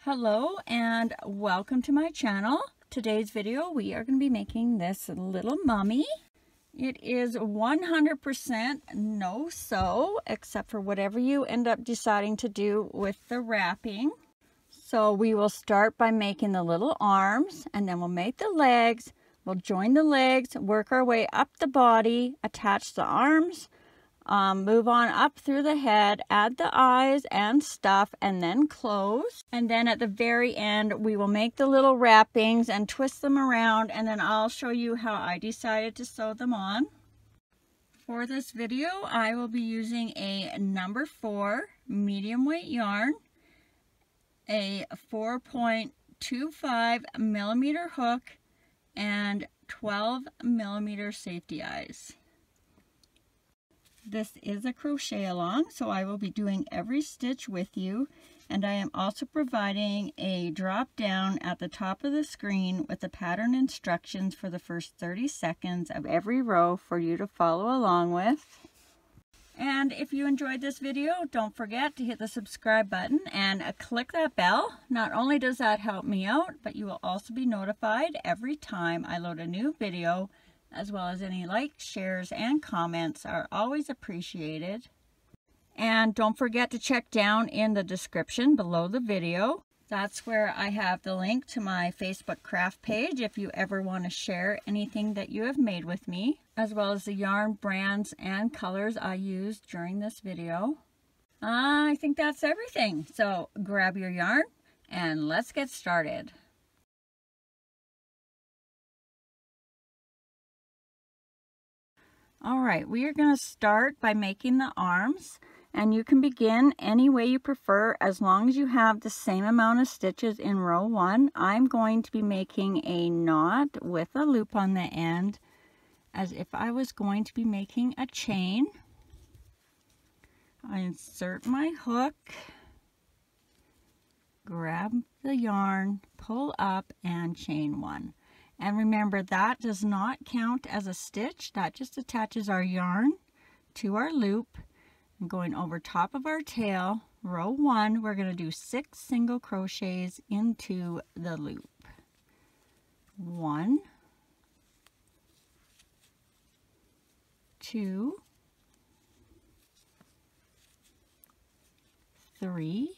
Hello and welcome to my channel. Today's video we are going to be making this little mummy. It is 100% no sew except for whatever you end up deciding to do with the wrapping. So we will start by making the little arms and then we'll make the legs. We'll join the legs, work our way up the body, attach the arms, move on up through the head, add the eyes and stuff, and then close. And then at the very end, we will make the little wrappings and twist them around, and then I'll show you how I decided to sew them on. For this video, I will be using a number 4 medium weight yarn, a 4.25 millimeter hook, and 12 millimeter safety eyes. This is a crochet along, so I will be doing every stitch with you, and I am also providing a drop down at the top of the screen with the pattern instructions for the first 30 seconds of every row for you to follow along with. And if you enjoyed this video, don't forget to hit the subscribe button and click that bell. Not only does that help me out, but you will also be notified every time I load a new video, as well as any likes, shares, and comments are always appreciated. And don't forget to check down in the description below the video. That's where I have the link to my Facebook craft page if you ever want to share anything that you have made with me, as well as the yarn brands and colors I used during this video. I think that's everything. So grab your yarn and let's get started. All right, we are going to start by making the arms, and you can begin any way you prefer as long as you have the same amount of stitches in row 1. I'm going to be making a knot with a loop on the end as if I was going to be making a chain. I insert my hook, grab the yarn, pull up, and chain 1. And remember, that does not count as a stitch. That just attaches our yarn to our loop. And going over top of our tail, row 1, we're going to do 6 single crochets into the loop. 1, 2, 3,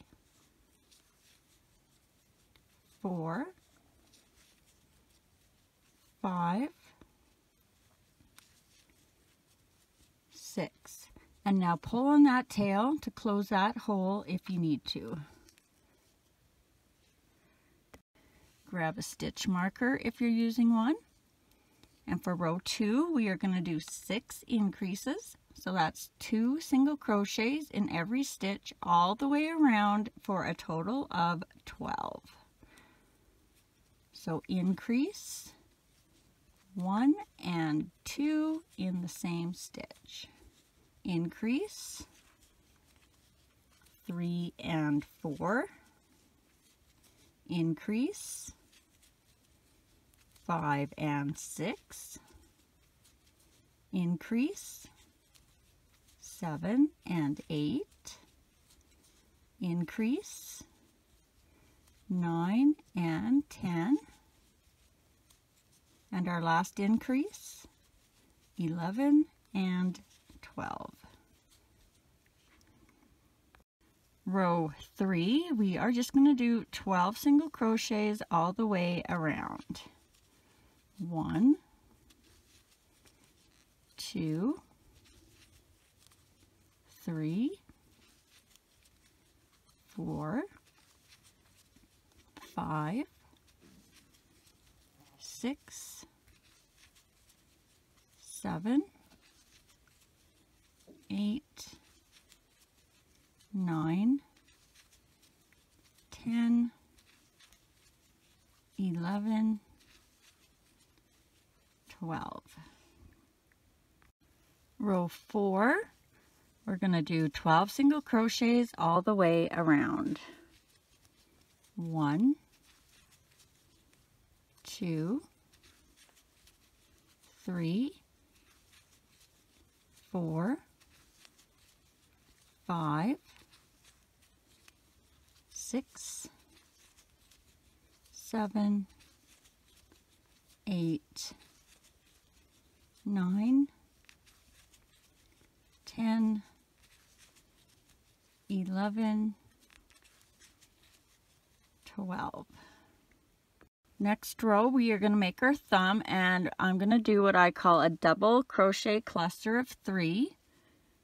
4, 5, 6, and now pull on that tail to close that hole if you need to. Grab a stitch marker if you're using one. And for row 2, we are going to do 6 increases. So that's 2 single crochets in every stitch all the way around for a total of 12. So increase 1 and 2 in the same stitch. Increase 3 and 4. Increase 5 and 6. Increase 7 and 8. Increase 9 and 10. And our last increase, 11 and 12. Row 3, we are just going to do 12 single crochets all the way around. 1, 2, 3, 4, 5, 6, 7, 8, 9, 10, 11, 12. Row 4, we're going to do 12 single crochets all the way around. 1, 2, 3, 4, 5, 6, 7, 8, 9, 10, 11, 12. Next row we are going to make our thumb, and I'm going to do what I call a double crochet cluster of 3.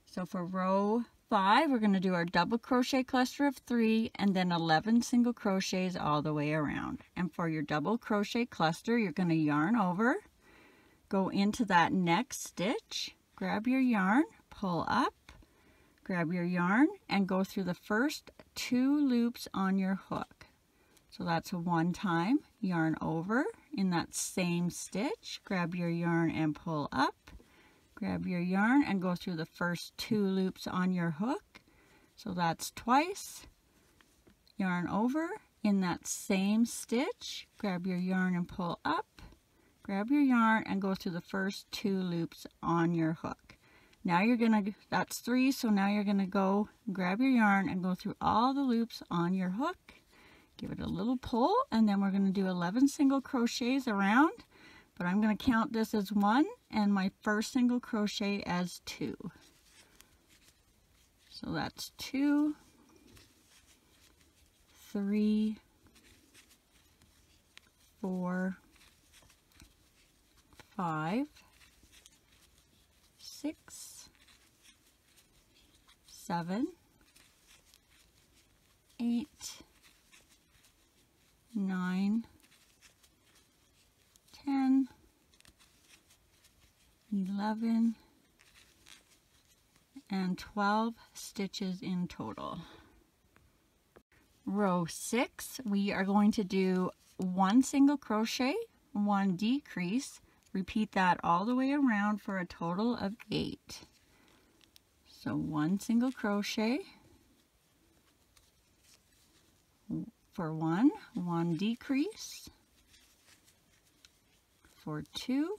So for row 5 we're going to do our double crochet cluster of 3 and then 11 single crochets all the way around. And for your double crochet cluster you're going to yarn over, go into that next stitch, grab your yarn, pull up, grab your yarn, and go through the first 2 loops on your hook. So that's a 1 time, yarn over in that same stitch, grab your yarn and pull up, grab your yarn and go through the first 2 loops on your hook. So that's twice, yarn over in that same stitch, grab your yarn and pull up, grab your yarn and go through the first 2 loops on your hook. Now you're gonna, that's 3, so now you're gonna go grab your yarn and go through all the loops on your hook. Give it a little pull, and then we're going to do 11 single crochets around, but I'm going to count this as 1 and my first single crochet as 2. So that's 2, 3, 4, 5, 6, 7, 8, 9, 10, 11, and 12 stitches in total. Row 6, we are going to do 1 single crochet, 1 decrease, repeat that all the way around for a total of 8. So 1 single crochet, for 1, 1 decrease, for 2,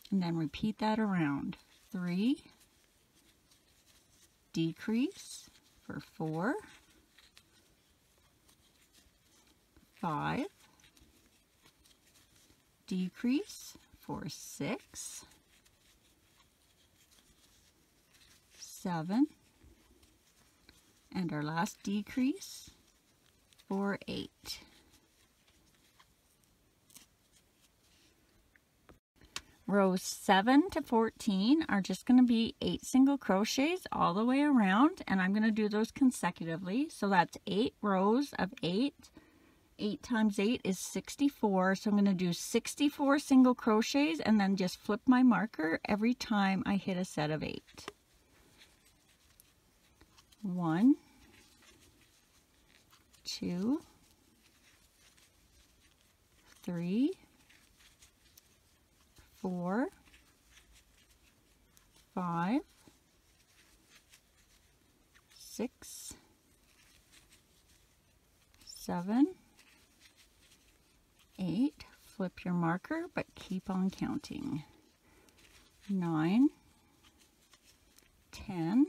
and then repeat that around. 3, decrease for 4, 5, decrease for 6, 7, and our last decrease for 8. Rows 7 to 14 are just going to be 8 single crochets all the way around, and I'm going to do those consecutively. So that's 8 rows of 8. 8 times 8 is 64, so I'm going to do 64 single crochets and then just flip my marker every time I hit a set of 8. 1, 2, 3, 4, 5, 6, 7, 8, flip your marker, but keep on counting. 9, 10,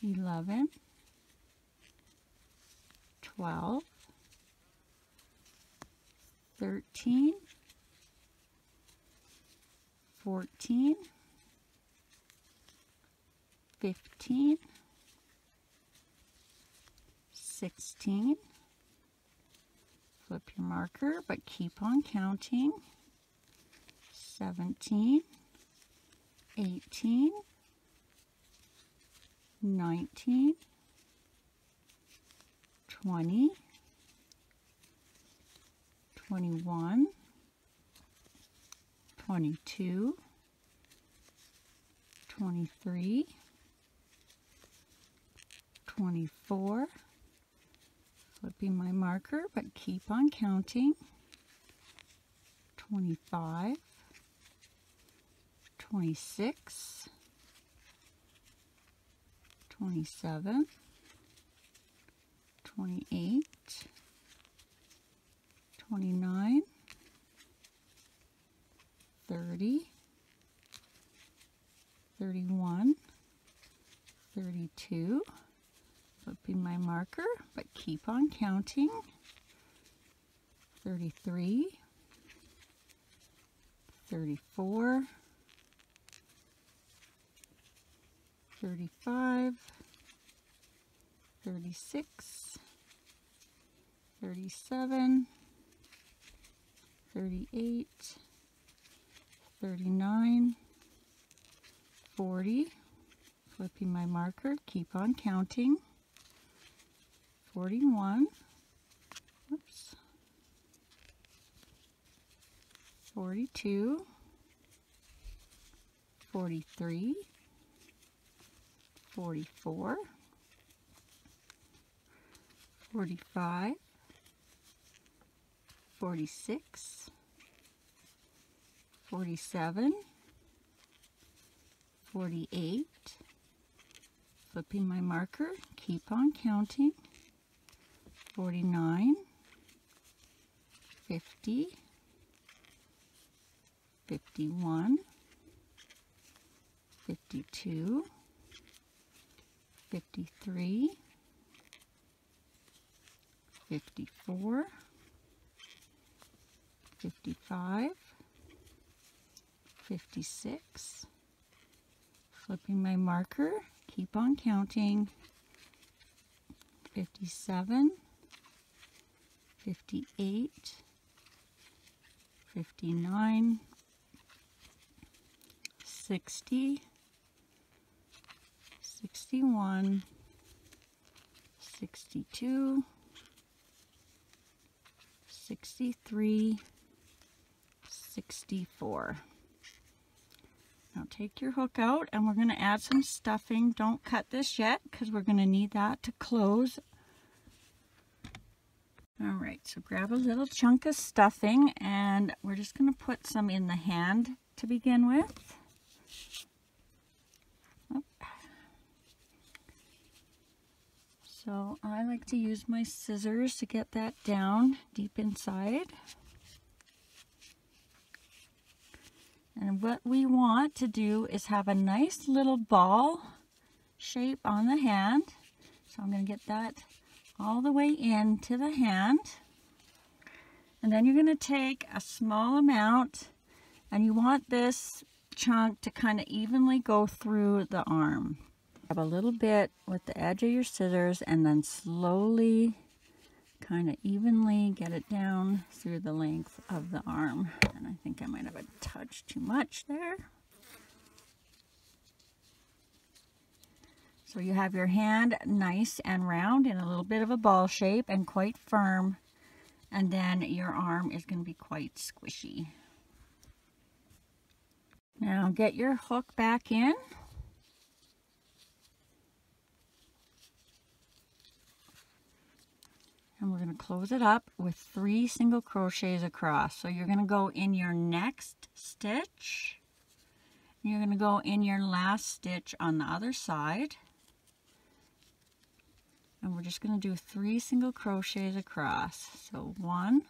11, 12, 13, 14, 15, 16, flip your marker, but keep on counting. 17, 18, 19, 20, 21, 22, 23, 24, flipping my marker, but keep on counting. 25, 26, 27, 28, 29, 30, 31, 32, flipping my marker, but keep on counting. 33, 34, 35, 36, 37, 38, 39, 40, flipping my marker, keep on counting, 41, whoops, 42, 43, 44, 45, 46, 47, 48, flipping my marker, keep on counting, 49, 50, 51, 52, 53, 54, 55, 56, flipping my marker, keep on counting, 57, 58, 59, 60, 61, 62, 63, 64. Now take your hook out and we're going to add some stuffing. Don't cut this yet because we're going to need that to close. Alright, so grab a little chunk of stuffing and we're just going to put some in the hand to begin with. So I like to use my scissors to get that down deep inside. And what we want to do is have a nice little ball shape on the hand. So I'm going to get that all the way into the hand. And then you're going to take a small amount and you want this chunk to kind of evenly go through the arm. Grab a little bit with the edge of your scissors and then slowly kind of evenly get it down through the length of the arm. And I think I might have a touch too much there. So you have your hand nice and round in a little bit of a ball shape and quite firm. And then your arm is going to be quite squishy. Now get your hook back in. And we're going to close it up with 3 single crochets across. So you're going to go in your next stitch. And you're going to go in your last stitch on the other side. And we're just going to do 3 single crochets across. So 1,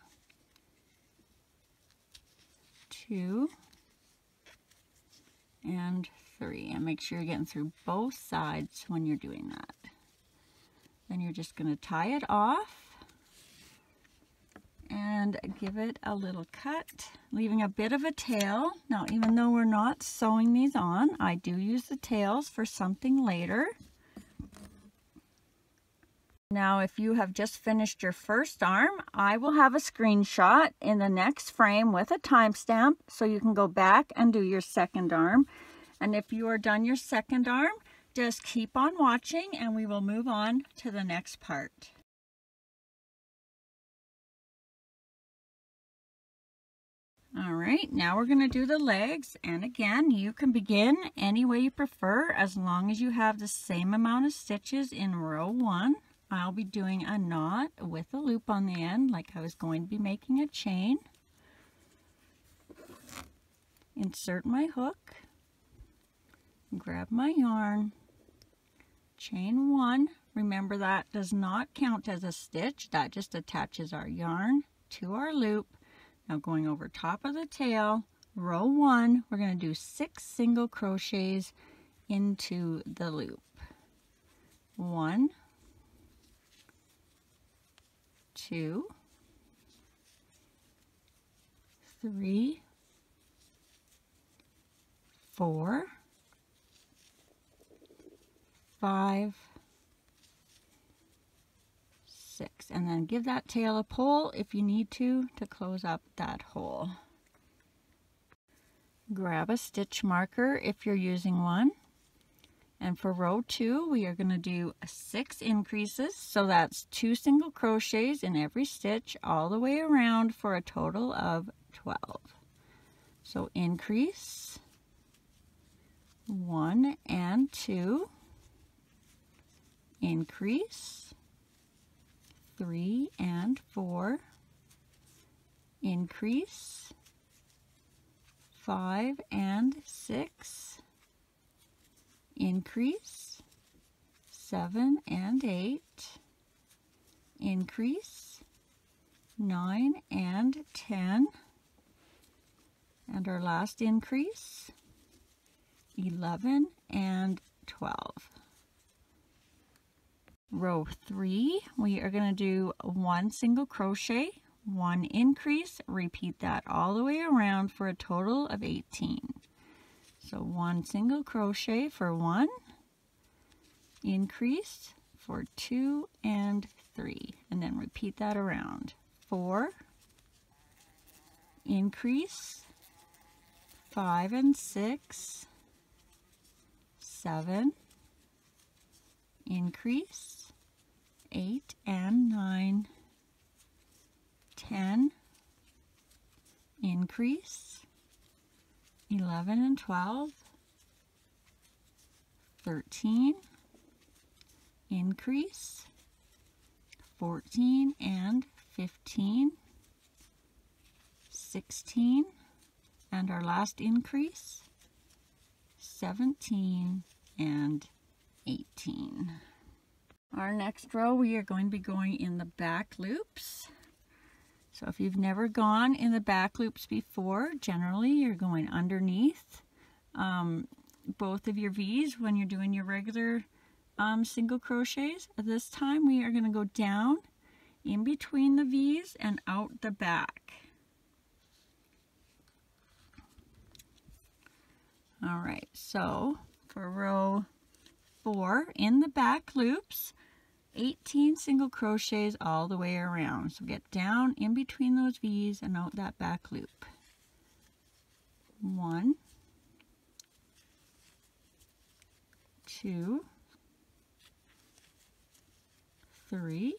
2, and 3. And make sure you're getting through both sides when you're doing that. Then you're just going to tie it off and give it a little cut, leaving a bit of a tail. Now, even though we're not sewing these on, I do use the tails for something later. Now, if you have just finished your first arm, I will have a screenshot in the next frame with a timestamp so you can go back and do your second arm. And if you are done your second arm, just keep on watching and we will move on to the next part. All right, now we're going to do the legs, and again, you can begin any way you prefer as long as you have the same amount of stitches in row 1. I'll be doing a knot with a loop on the end like I was going to be making a chain. Insert my hook, grab my yarn, chain 1. Remember that does not count as a stitch, that just attaches our yarn to our loop. Now going over top of the tail, row 1, we're going to do 6 single crochets into the loop. 1, 2, 3, 4, 5, 6, and then give that tail a pull if you need to close up that hole. Grab a stitch marker if you're using one, and for row 2 we are going to do 6 increases, so that's 2 single crochets in every stitch all the way around for a total of 12. So increase 1 and 2, increase 3 and 4, increase 5 and 6, increase 7 and 8, increase 9 and 10, and our last increase 11 and 12. Row 3, we are going to do 1 single crochet, 1 increase, repeat that all the way around for a total of 18. So 1 single crochet for 1, increase for 2 and 3, and then repeat that around. 4, increase 5 and 6, 7, increase 8 and 9, 10, increase 11 and 12, 13, increase 14 and 15, 16, and our last increase 17 and 18. Our next row we are going to be going in the back loops. So if you've never gone in the back loops before, generally you're going underneath both of your V's when you're doing your regular single crochets. This time we are going to go down in between the V's and out the back. All right, so for row 4 in the back loops, 18 single crochets all the way around. So get down in between those V's and out that back loop. 1, 2, 3,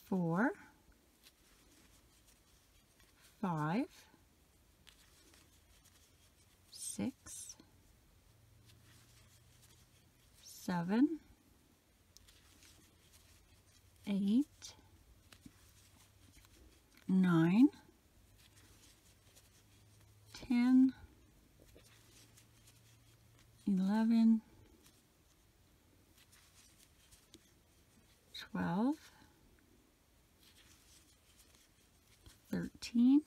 4, 5, 6, 7, 8, 9, 10, 11, 12, 13,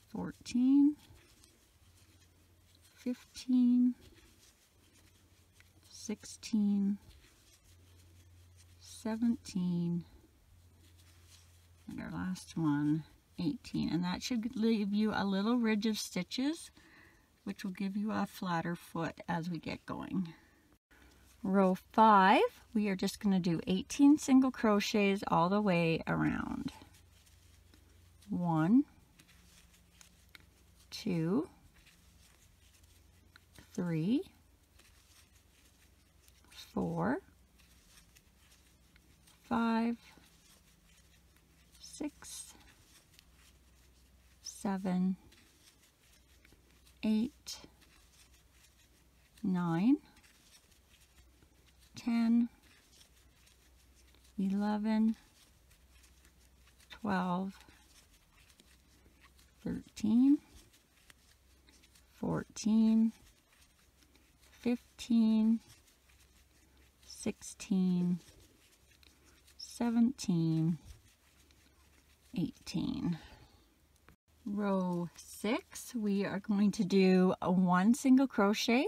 14, 15, 16, 17, and our last one, 18. And that should leave you a little ridge of stitches, which will give you a flatter foot as we get going. Row 5, we are just going to do 18 single crochets all the way around. 1, 2, 3, 4, 5, 6, 7, 8, 9, 10, 11, 12, 13, 14, 15, 16, 17, 18. Row 6, we are going to do a 1 single crochet,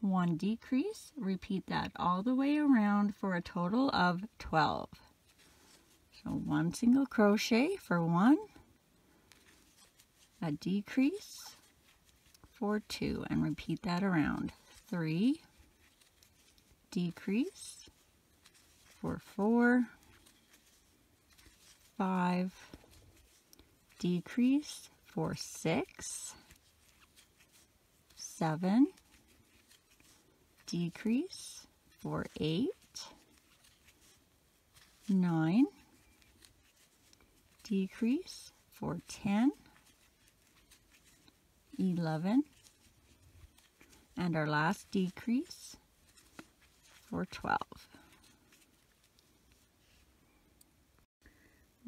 1 decrease, repeat that all the way around for a total of 12. So 1 single crochet for 1, a decrease for 2, and repeat that around. 3, decrease for 4, 5, decrease for 6, 7, decrease for 8, 9, decrease for 10, 11, and our last decrease for 12.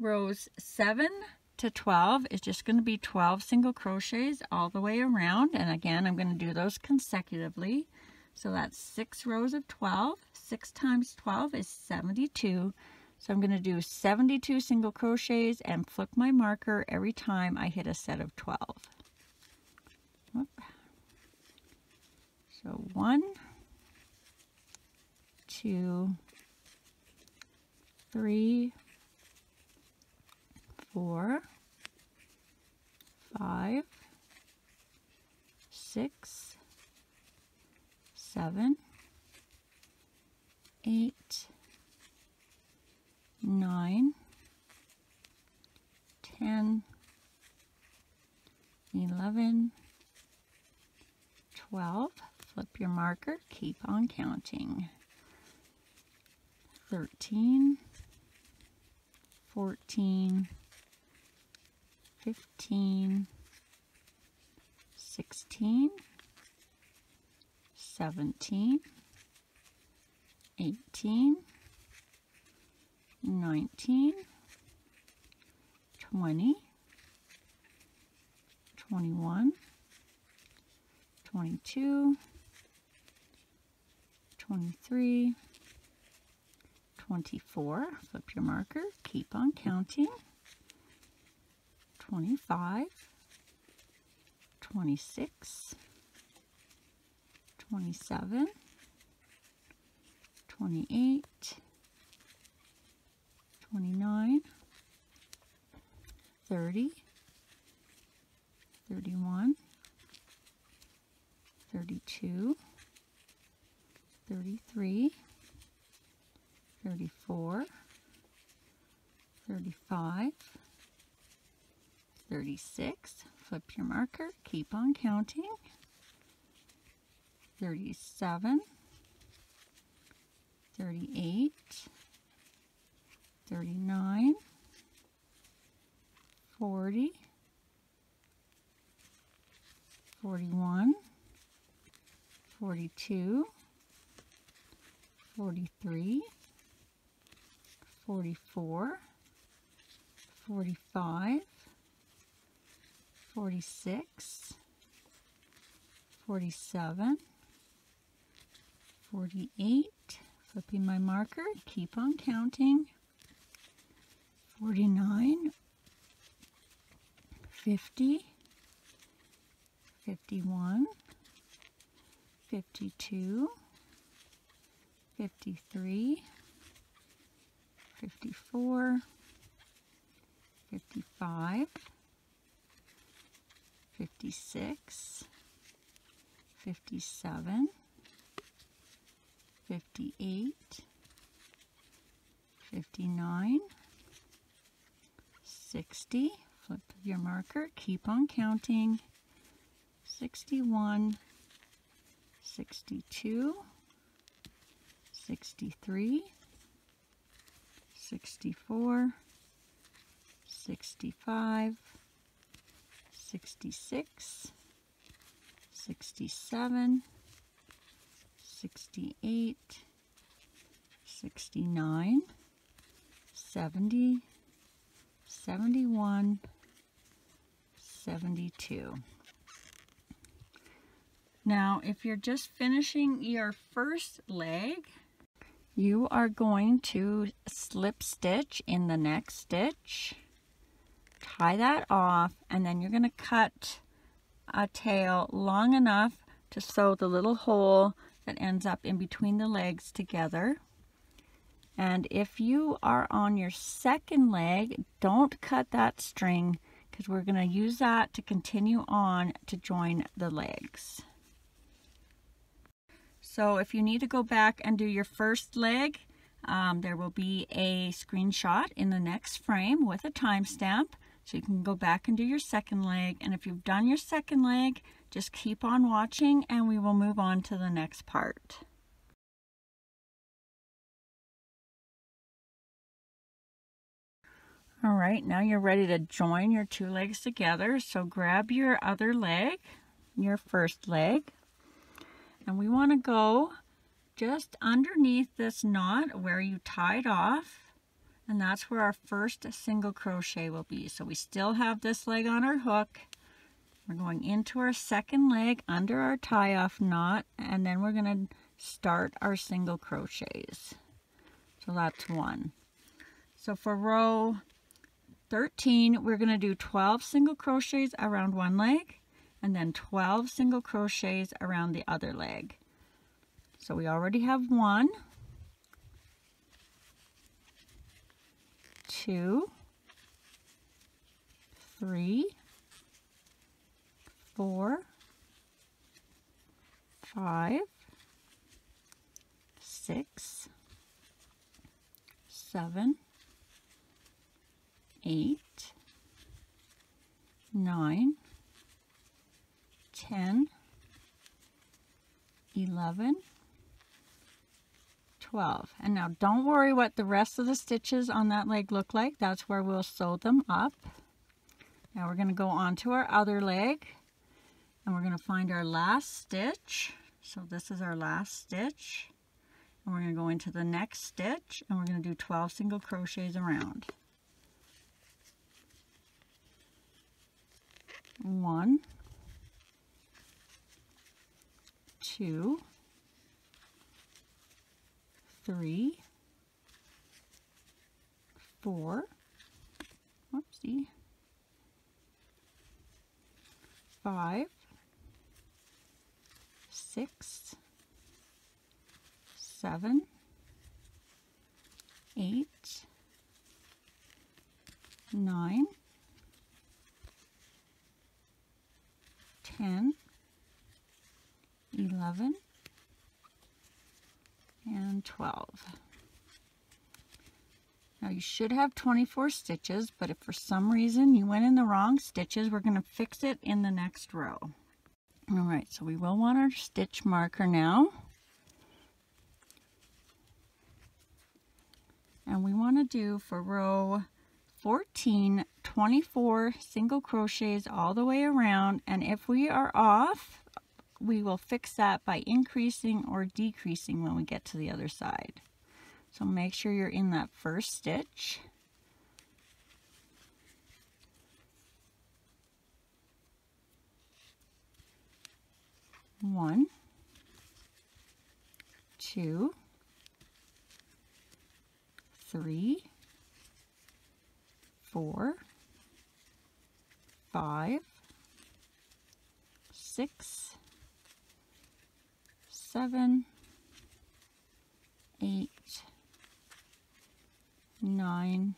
Rows 7 to 12 is just going to be 12 single crochets all the way around, and again I'm going to do those consecutively. So that's 6 rows of 12. 6 times 12 is 72. So I'm going to do 72 single crochets and flip my marker every time I hit a set of 12. Whoop. So 1, 2, 3, 4, 5, 6, 7, 8, 9, 10, 11, 12. Flip your marker, keep on counting. 13, 14, 15, 16, 17, 18, 19, 20, 21, 22, 23, 24, flip your marker, keep on counting, 25, 26, 27, 28, 29, 30, 31, 32, 33, 34, 35, 36, flip your marker, keep on counting, 37, 38, 39, 40, 41, 42, 43, 44, 45, 46, 47, 48, flipping my marker, keep on counting, 49, 50, 51, 52, 53, 54, 55, 56, 57, 58, 59, 60, flip your marker, keep on counting, 61, 62, 63, 64, 65, 66, 67, 68, 69, 70, 71, 72. Now, if you're just finishing your first leg, you are going to slip stitch in the next stitch, tie that off, and then you're going to cut a tail long enough to sew the little hole that ends up in between the legs together. And if you are on your second leg, don't cut that string because we're going to use that to continue on to join the legs. So if you need to go back and do your first leg, there will be a screenshot in the next frame with a timestamp. So you can go back and do your second leg. And if you've done your second leg, just keep on watching and we will move on to the next part. All right, now you're ready to join your two legs together. So grab your other leg, your first leg, and we want to go just underneath this knot where you tied off, and that's where our first single crochet will be. So we still have this leg on our hook. We're going into our second leg under our tie-off knot, and then we're going to start our single crochets. So that's one. So for row 13, we're going to do 12 single crochets around one leg and then 12 single crochets around the other leg. So we already have 1, 2, 3, 4, 5, 6, 7, 8, 9, 10, 11, 12. And now don't worry what the rest of the stitches on that leg look like. That's where we'll sew them up. Now we're going to go on to our other leg and we're going to find our last stitch. So this is our last stitch. And we're going to go into the next stitch and we're going to do 12 single crochets around. 1, 2, 3, 4, whoopsie, 5, 6, 7, 8, 9, 10, 11, and 12. Now you should have 24 stitches, but if for some reason you went in the wrong stitches, we're going to fix it in the next row. All right, so we will want our stitch marker now. And we want to do for row 14, 24 single crochets all the way around, and if we are off, we will fix that by increasing or decreasing when we get to the other side. So make sure you're in that first stitch. One, 2, 3, 4, 5, 6, 7, 8, 9,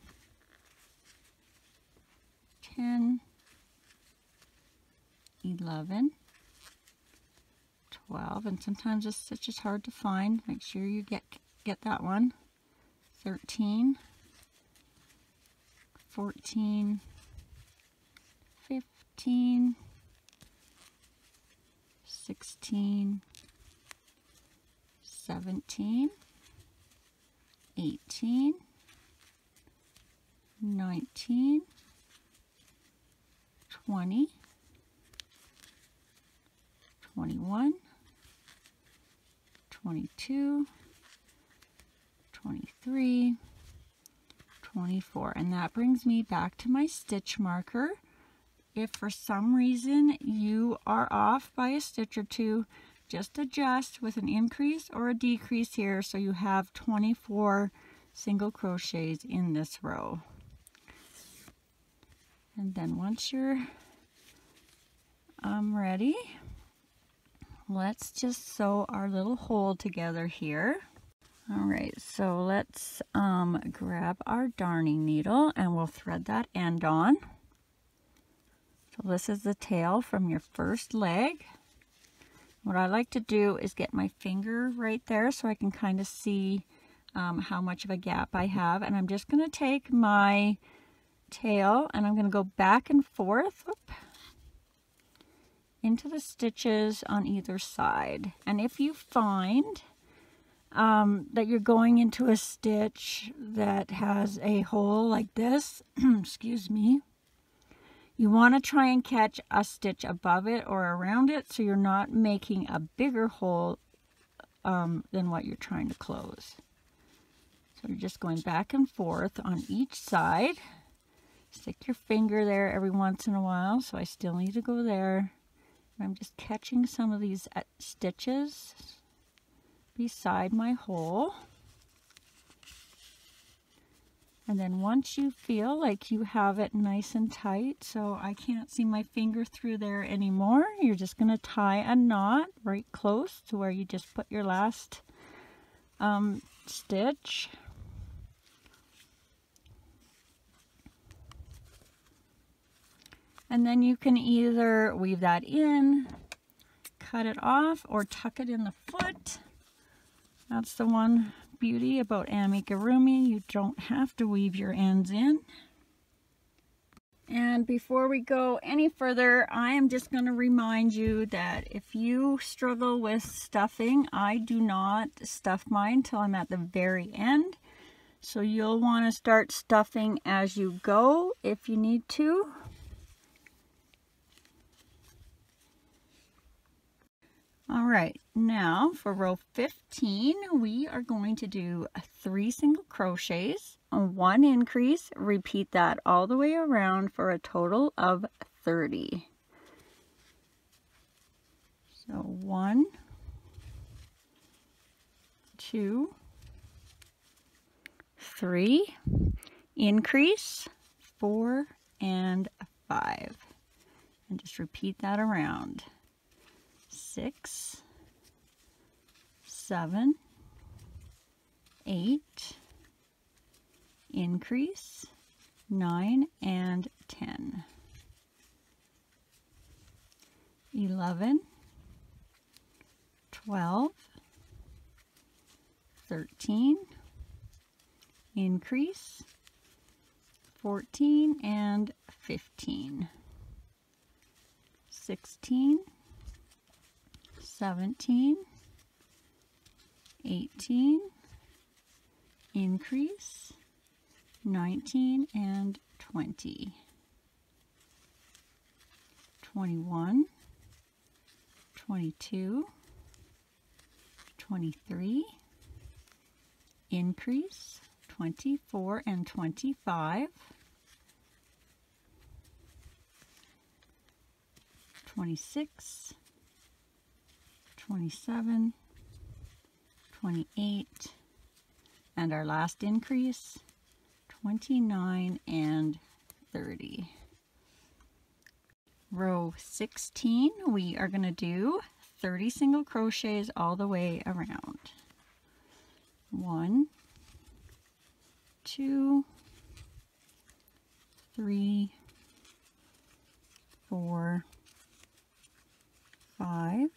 10, 11, 12, and sometimes this stitch is hard to find. Make sure you get that one. 13, 14, 15, 16, 17, 18, 19, 20, 21, 22, 23, 24, and that brings me back to my stitch marker. If for some reason you are off by a stitch or two, just adjust with an increase or a decrease here so you have 24 single crochets in this row. And then once you're ready, let's just sew our little hole together here. All right, so let's grab our darning needle and we'll thread that end on. So this is the tail from your first leg. What I like to do is get my finger right there so I can kind of see how much of a gap I have. And I'm just going to take my tail and I'm going to go back and forth into the stitches on either side. And if you find that you're going into a stitch that has a hole like this, excuse me, you want to try and catch a stitch above it or around it so you're not making a bigger hole than what you're trying to close. So you're just going back and forth on each side. Stick your finger there every once in a while, so I still need to go there. I'm just catching some of these stitches beside my hole. And then once you feel like you have it nice and tight, so I can't see my finger through there anymore, you're just going to tie a knot right close to where you just put your last stitch. And then you can either weave that in, cut it off, or tuck it in the foot. That's the one beauty about amigurumi. You don't have to weave your ends in. And before we go any further, I am just going to remind you that if you struggle with stuffing, I do not stuff mine till I'm at the very end. So you'll want to start stuffing as you go if you need to. All right, now for row 15, we are going to do 3 single crochets, 1 increase, repeat that all the way around for a total of 30. So 1, 2, 3, increase, 4, and 5. And just repeat that around. 6, 7, 8, increase, 9 and 10, 11, 12, 13, increase, 14 and 15, 16, 17, 18, increase, 19 and 20, 21, 22, 23, increase, 24 and 25, 26, 27, 28, and our last increase, 29 and 30. Row 16, we are going to do 30 single crochets all the way around. 1, 2, 3, 4, 5,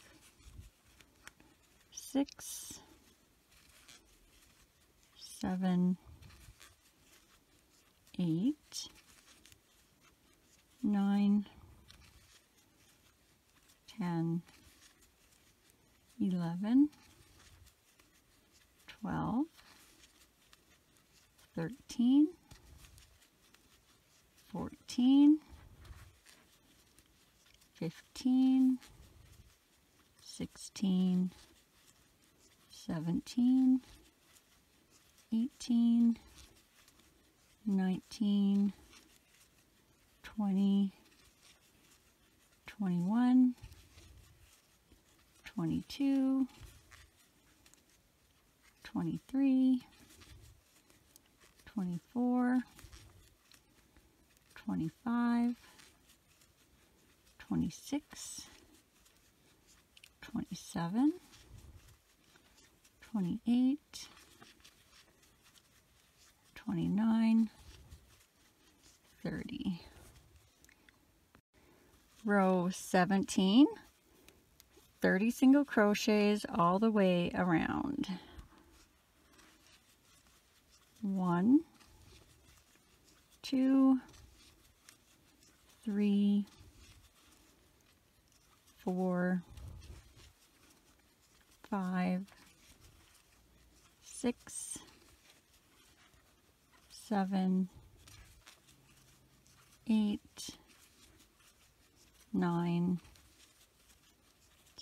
6, 7, 8, 9, 10, 11, 12, 13, 14, 15, 16, 17, 18, 19, 20, 21, 22, 23, 24, 25, 26, 27, 28, 29, 30. Row 17, 30 single crochets all the way around. 1, 2, 3, 4, 5, 6, 7, 8, 9,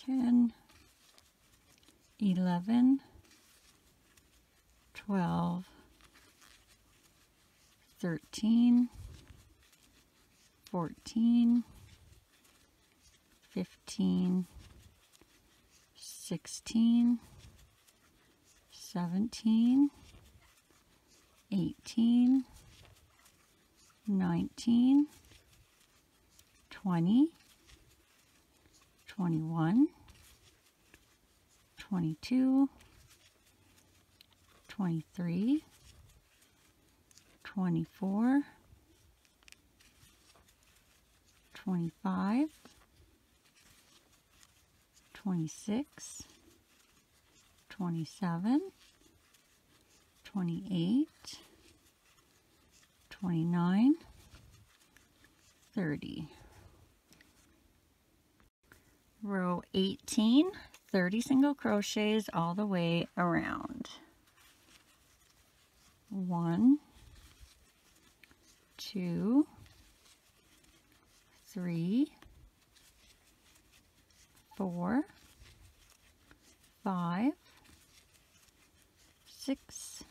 10, 11, 12, 13, 14, 15, 16, 17, 18, 19, 20, 21, 22, 23, 24, 25, 26, 27, 28, 29, 30. Row 18, 30 single crochets all the way around. 1, 2, 3, 4, 5, 6,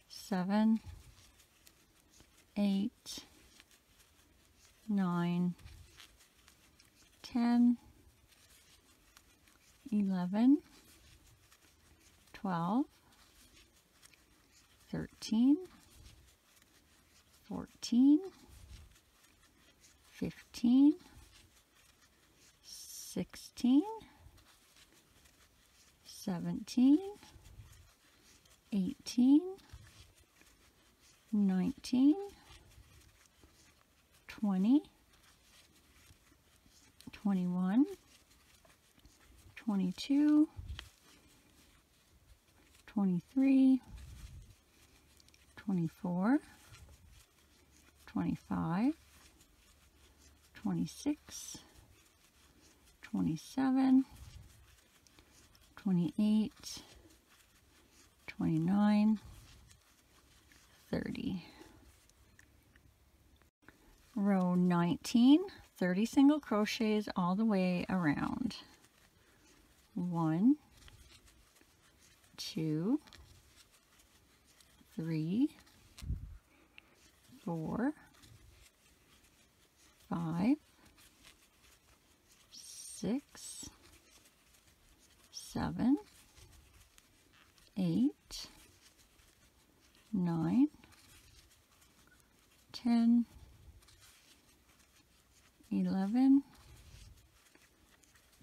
7, 8, 9, 10, 11, 12, 13, 14, 15, 16, 17, 18, 19, 20, 21, 22, 23, 24, 25, 26, 27, 28, 29, 30. Row 19, 30 single crochets all the way around. 1, 2, 3, 4, 5, 6, 7, 8, 9, 10, 11,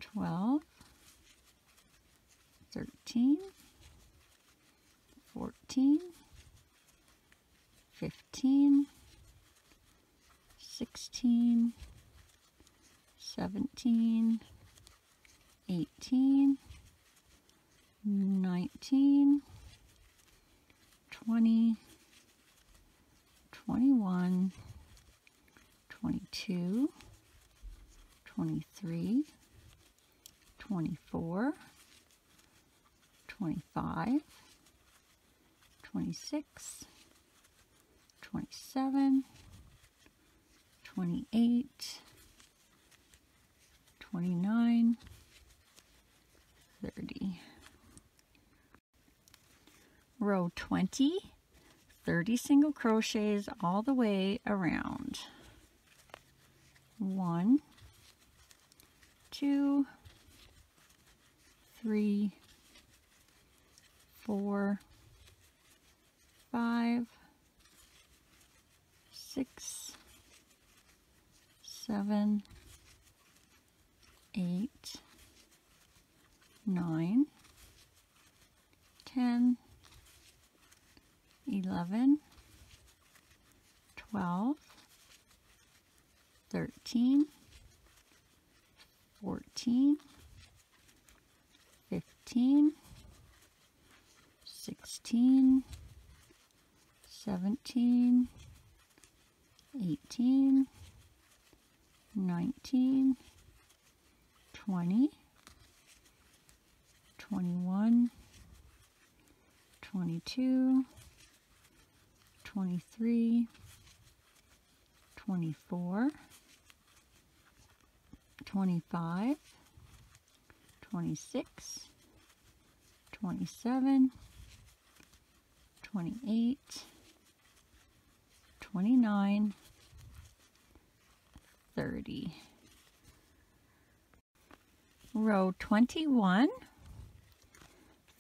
12, 13, 14, 15, 16, 17, 18, 19, 20, 21, 22, 23, 24, 25, 26, 27, 28, 29, 30. Row 20, 30 single crochets all the way around. 1, 2, 3, 4, 5, 6, 7, 8, 9, 10, 11, 11, 12, 13, 14, 15, 16, 17, 18, 19, 20, 21, 22, 23, 24, 25, 26, 27, 28, 29, 30. Row 21,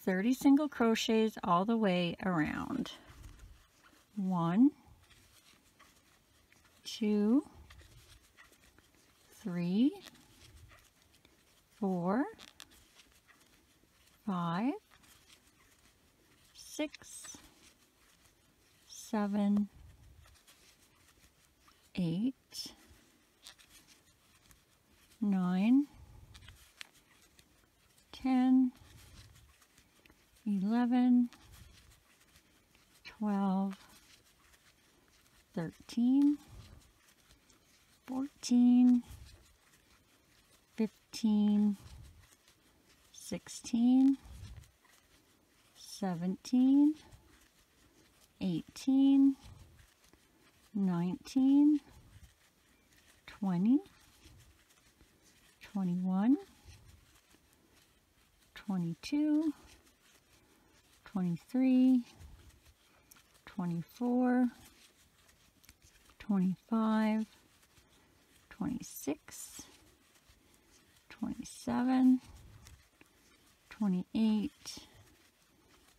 30 single crochets all the way around. 1, 2, 3, 4, 5, 6, 7, 8, 9, 10, 11, 12, 13, 14, 15, 16, 17, 18, 19, 20, 21, 22, 23, 24, 25, 26, 27, 28,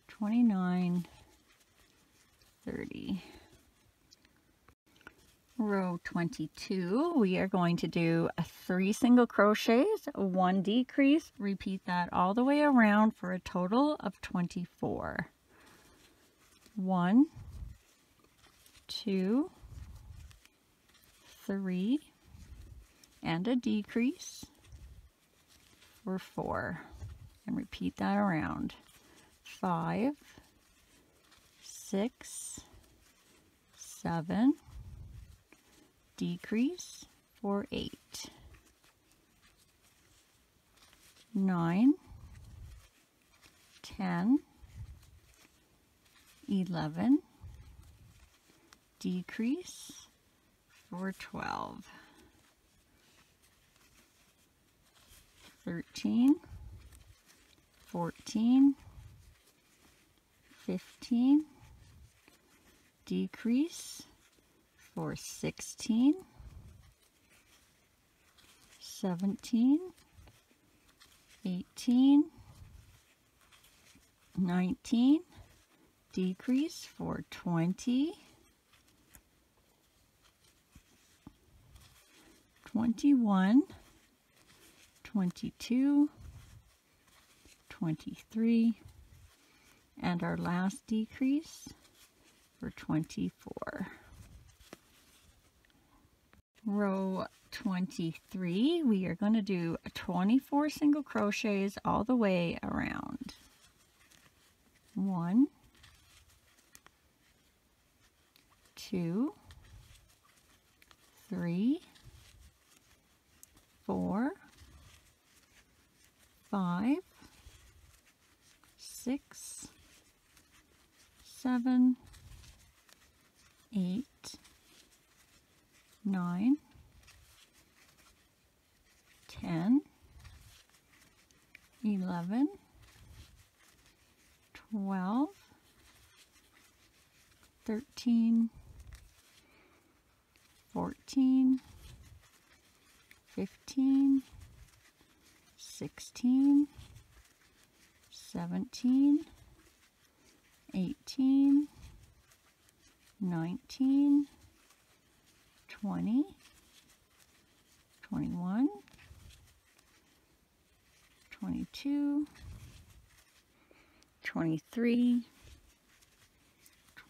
29, 30. Row 22, we are going to do 3 single crochets, 1 decrease. Repeat that all the way around for a total of 24. 1, 2, 3, and a decrease for 4. And repeat that around. 5, 6, 7, decrease for 8, 9, 10, 11, decrease for 12, 13, 14, 15, decrease for 16, 17, 18, 19, decrease for 20, 21, 22, 23, and our last decrease for 24. Row 23, we are going to do 24 single crochets all the way around. 1, 2, 3, 4, 5, 6, 7, 8, 9, 10, 11, 12, 13, 14, 15, 16, 17, 18, 19, 20, 21, 22, 23,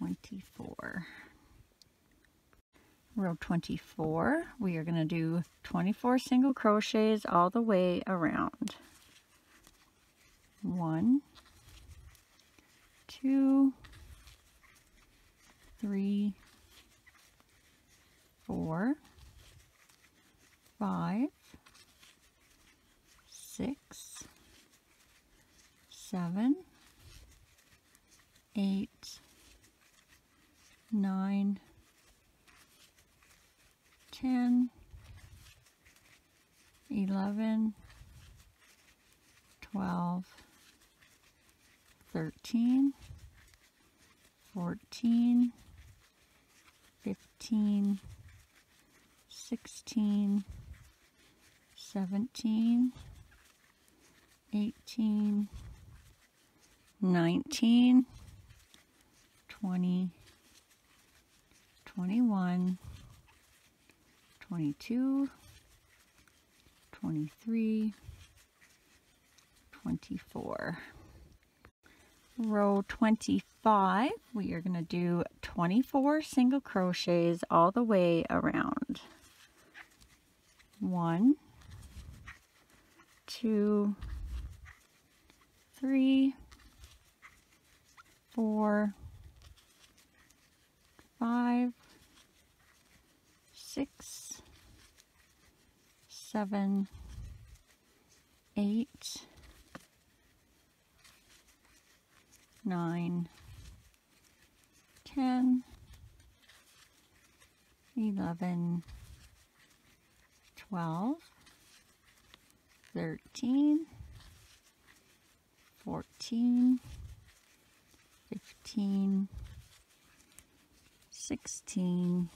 24. Row 24, we are going to do 24 single crochets all the way around. 1, 2, 3, 4, 5, 6, 7, 8, 9, 10, 11, 12, 13, 14, 15, 16, 17, 18, 19, 20, 21, 22, 23, 24. Row 25, we are going to do 24 single crochets all the way around. 1, 2, 3, 4, 5, 6, 7, 8, 9, 10, 11, 12, 13, 14, 15, 16,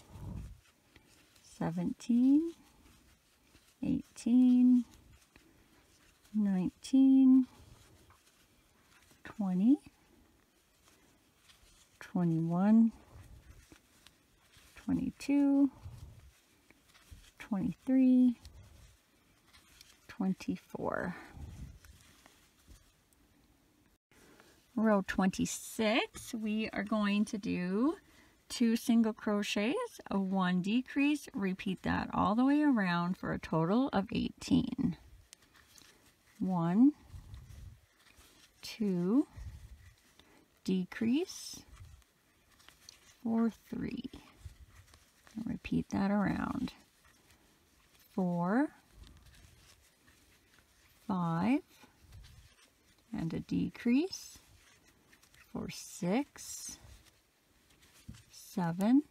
17, 18, 19, 20, 21, 22, 23, 24. Row 26, we are going to do 2 single crochets, a 1 decrease, repeat that all the way around for a total of 18. 1, 2, decrease, 4, 3. Repeat that around. 4, 5, and a decrease for 6, 7,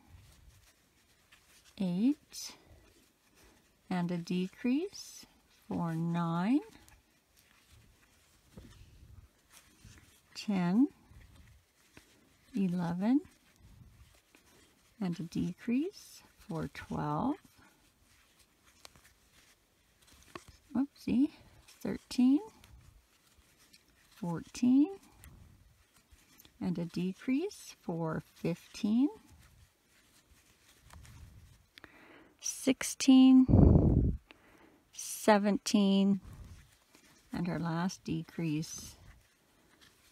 8, and a decrease for 9, 10, 11, and a decrease for 12, oopsie, 13, 14, and a decrease for 15, 16, 17, and our last decrease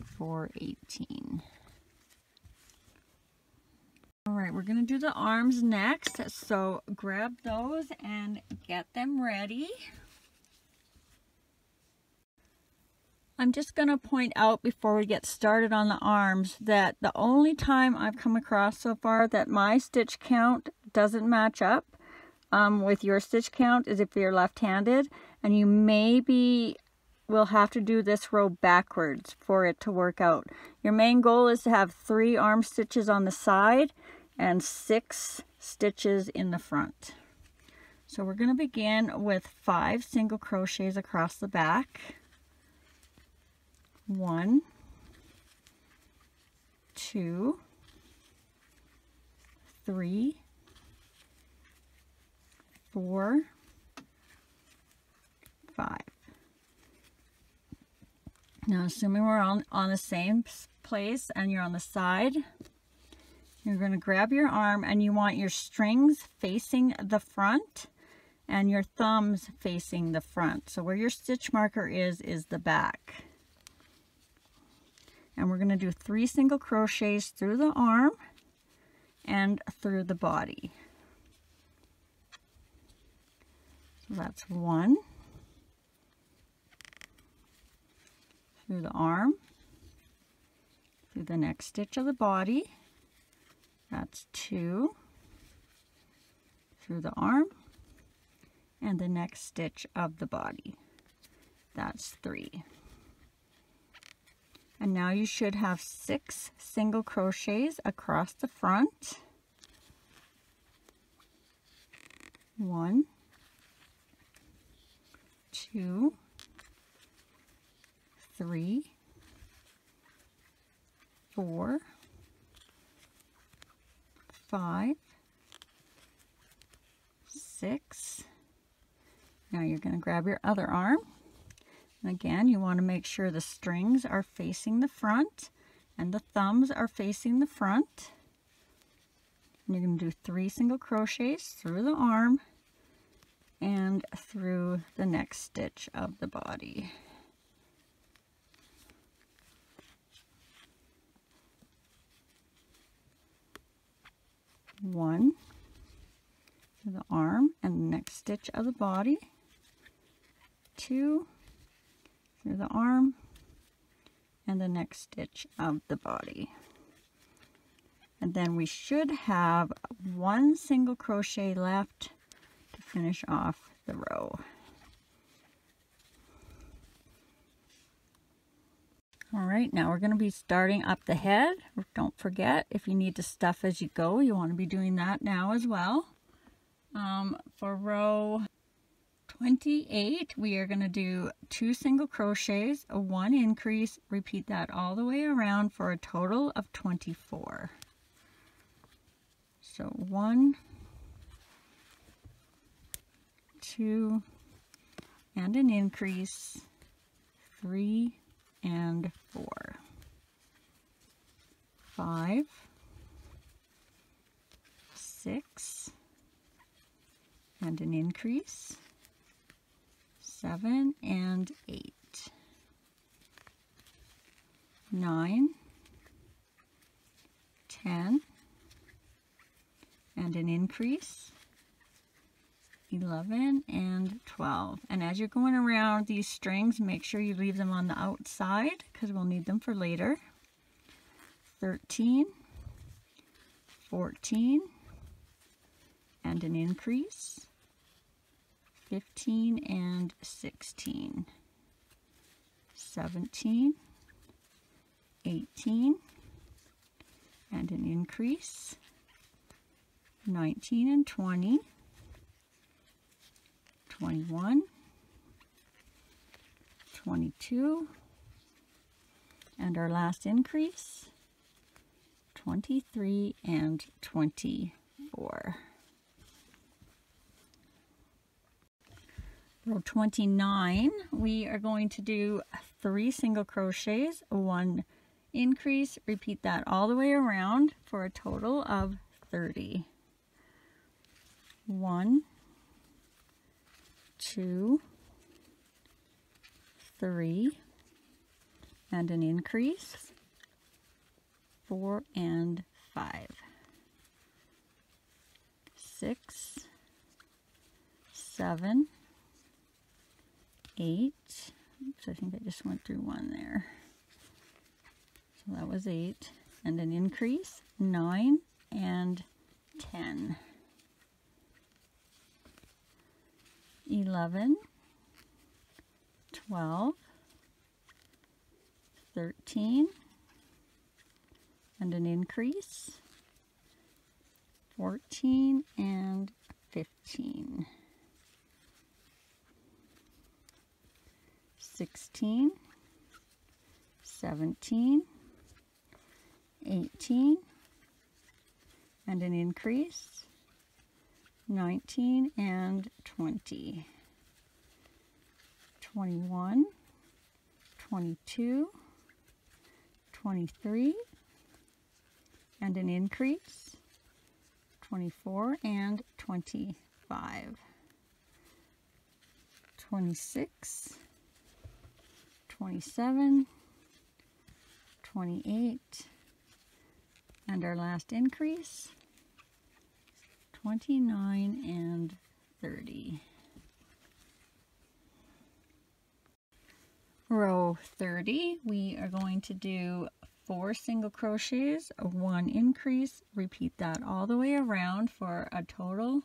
for 18. All right, we're going to do the arms next, so grab those and get them ready. I'm just going to point out before we get started on the arms that the only time I've come across so far that my stitch count doesn't match up with your stitch count is if you're left-handed, and you maybe will have to do this row backwards for it to work out. Your main goal is to have 3 arm stitches on the side and 6 stitches in the front. So we're going to begin with 5 single crochets across the back. 1, 2, 3, 4, 5. Now, assuming we're on the same place and you're on the side, you're going to grab your arm and you want your strings facing the front and your thumbs facing the front. So where your stitch marker is the back. And we're going to do 3 single crochets through the arm and through the body. So that's 1, through the arm, through the next stitch of the body, that's 2, through the arm, and the next stitch of the body, that's 3. And now you should have 6 single crochets across the front. 1, 2, 3, 4, 5, 6. Now you're going to grab your other arm. And again, you want to make sure the strings are facing the front and the thumbs are facing the front. And you're going to do 3 single crochets through the arm and through the next stitch of the body. One through the arm and the next stitch of the body. 2 through the arm and the next stitch of the body. And then we should have 1 single crochet left to finish off the row. All right, now we're going to be starting up the head. Don't forget, if you need to stuff as you go, you want to be doing that now as well. For row 28, we are going to do 2 single crochets, a 1 increase, repeat that all the way around for a total of 24. So 1, 2, and an increase, 3 and 4, 5, 6, and an increase, 7 and 8, 9, 10, and an increase, 11 and 12. And as you're going around these strings, make sure you leave them on the outside because we'll need them for later. 13, 14, and an increase, 15 and 16, 17, 18, and an increase, 19 and 20, 21, 22, and our last increase, 23 and 24. Row 29, we are going to do 3 single crochets, 1 increase, repeat that all the way around for a total of 30. 1, 2, 3, and an increase, 4 and 5, 6, 7, 8, oops, I think I just went through 1 there, so that was 8, and an increase, 9 and 10, 11, 12, 13, and an increase, 14 and 15, 16, 17, 18, and an increase, 19 and 20, 21, 22, 23, and an increase, 24 and 25, 26, 27, 28, and our last increase, 29 and 30. Row 30, we are going to do 4 single crochets, 1 increase, repeat that all the way around for a total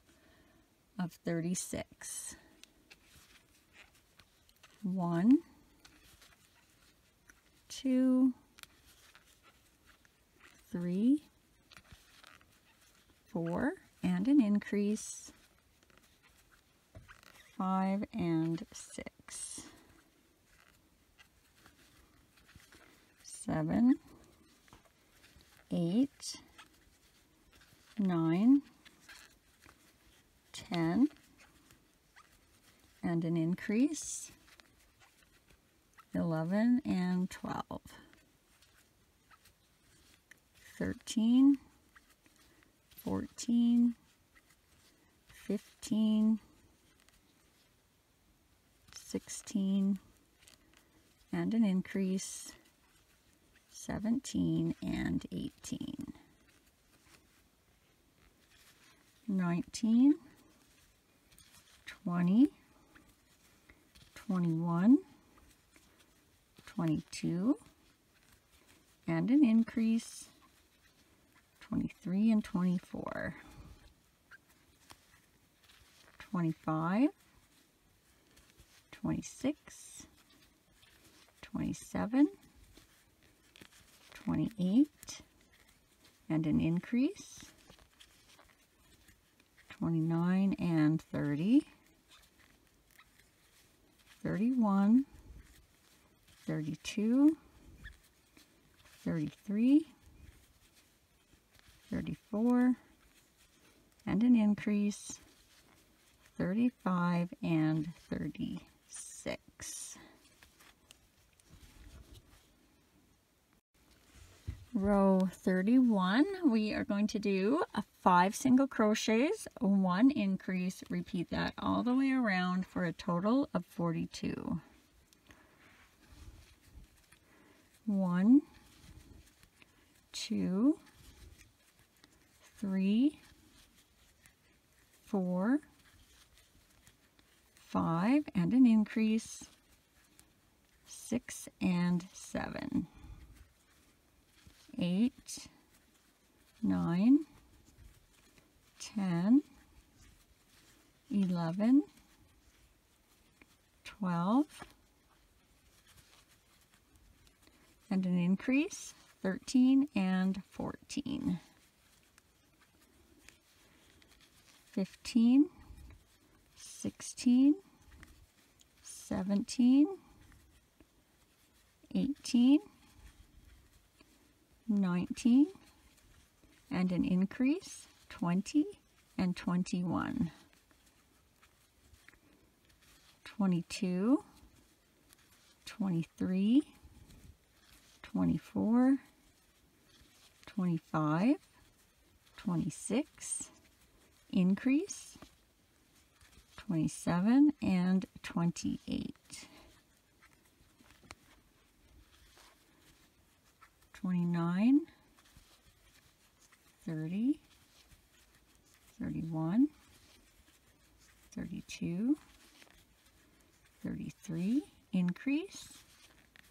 of 36. 1, 2, 3, 4, and an increase, 5 and 6. 7, 8, 9, 10, and an increase, 11 and 12, 13, 14, 15, 16, and an increase, 17 and 18, 19, 20, 21, 22, and an increase, 23 and 24, 25, 26, 27, 28, and an increase, 29 and 30, 31, 32, 33, 34, and an increase, 35 and 36. Row 31, we are going to do 5 single crochets, 1 increase, repeat that all the way around for a total of 42. 1, 2, 3, 4, 5, and an increase, 6 and 7. 8, 9, 10, 11, 12, and an increase, 13 and 14, 15, 16, 17, 18, 19, and an increase, 20 and 21, 22, 23, 24, 25, 26, increase, 27 and 28, 29, 30, 31, 32, 33, increase,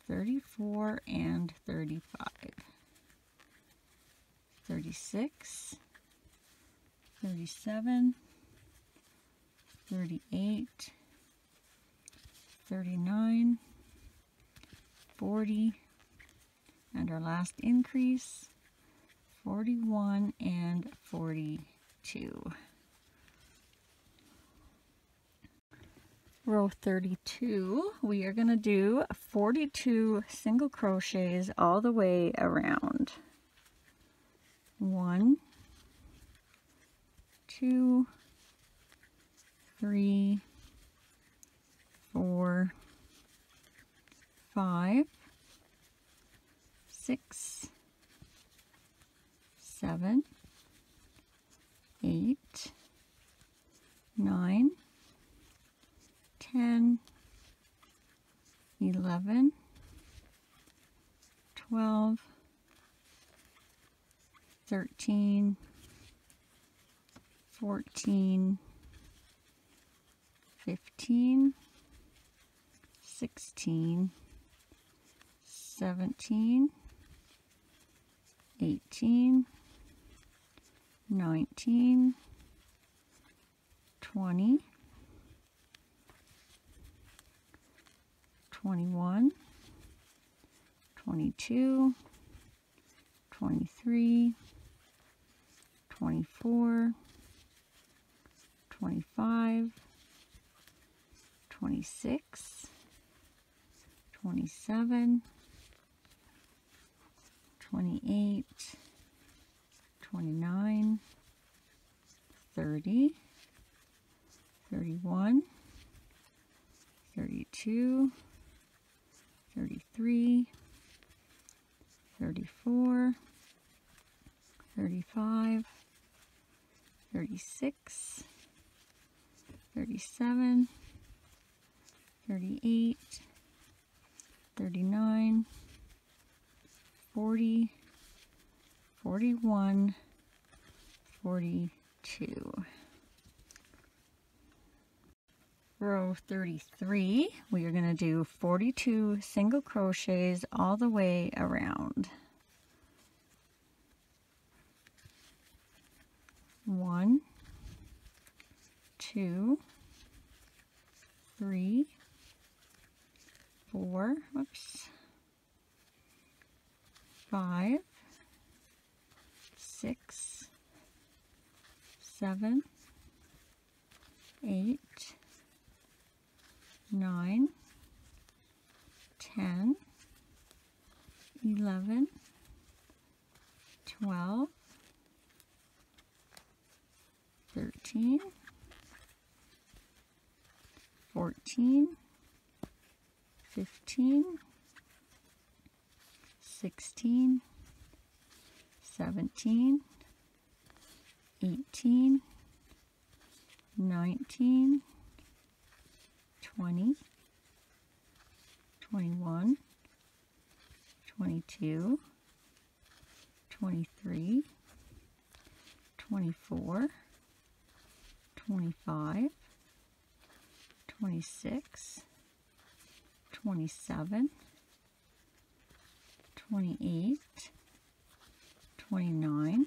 34 and 35, 36, 37, 38, 39, 40, and our last increase, 41 and 42. Row 32, we are going to do 42 single crochets all the way around. 1, 2, 3, 4, 5, 6, 7, 8, 9, 10, 11, 12, 13, 14, 15, 16, 17, 18, 19, 20, 21, 22, 23, 24, 25, 26, 27, 28, 29, 30, 31, 32, 33, 34, 35, 36, 37, 38, 39, 40, 41, 42. Row 33, we are going to do 42 single crochets all the way around. 1, 2, 3, 4, 5, 6, 7, 8, 9, 10, 11, 12, 13, 14, 15, 16, 17, 18, 19, 20, 21, 22, 23, 24, 25, 26, 27, 28, 29,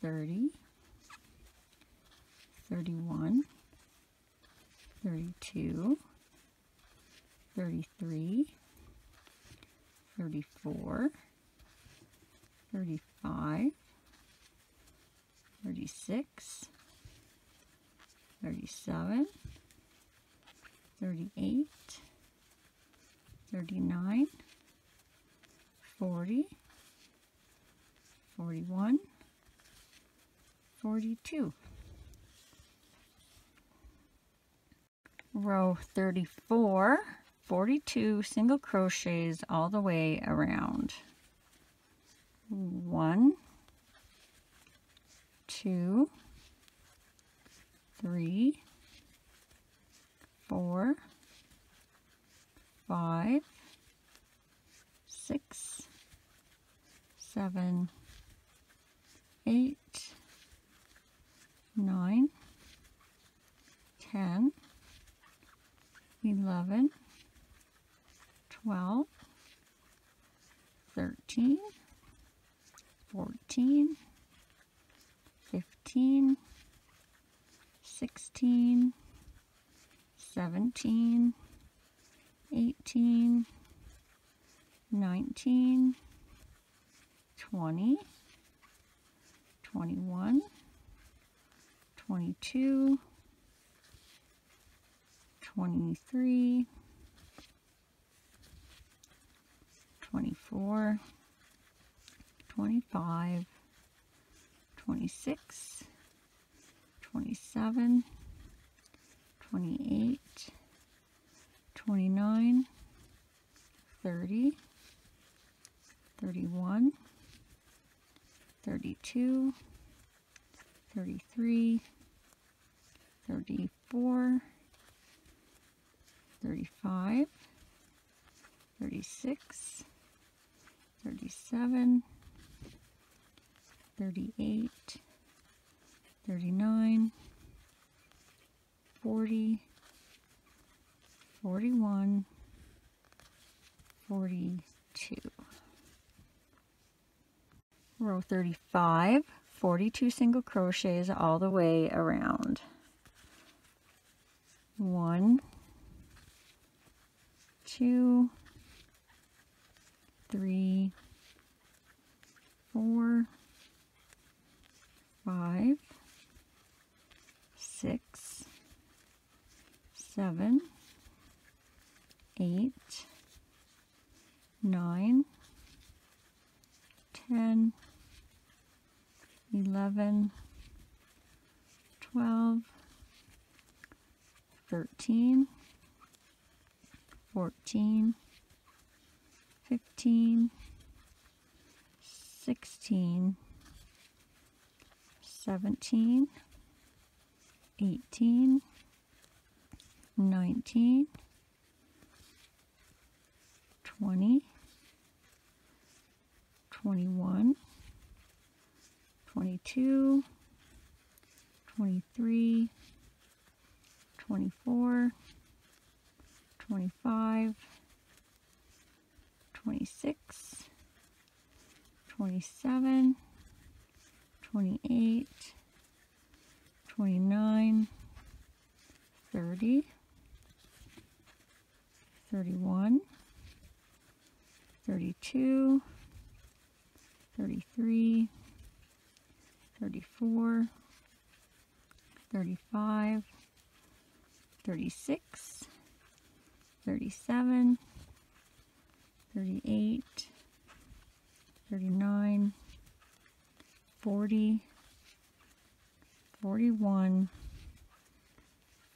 30, 31, 32, 33, 34, 35, 36, 37, 38, 39, 40, 41, 42. Row 34, 42 single crochets all the way around. 1, 2, 3, 4, 5, 6, 7, 8, 9, 10, 11, 12, 13, 14, 15, 16, 17, 18, 19, 20, 21, 22, 23, 24, 25, 26, 27, 28, 29, 30, 31, 32, 33, 34, 35, 36, 37, 38, 39, 40, 41, 42. Row 35, 42 single crochets all the way around. 1, 2, 3, 4, 5, 6, 7, 8, 9, 10, 11, 12, 13, 14, 15, 16, 17, 18, 19, 20, 21, 22, 23, 24, 25, 26, 27, 28, 29, 30, 31, 32, 33, 34, 35, 36, 37, 38, 39, 40, 41,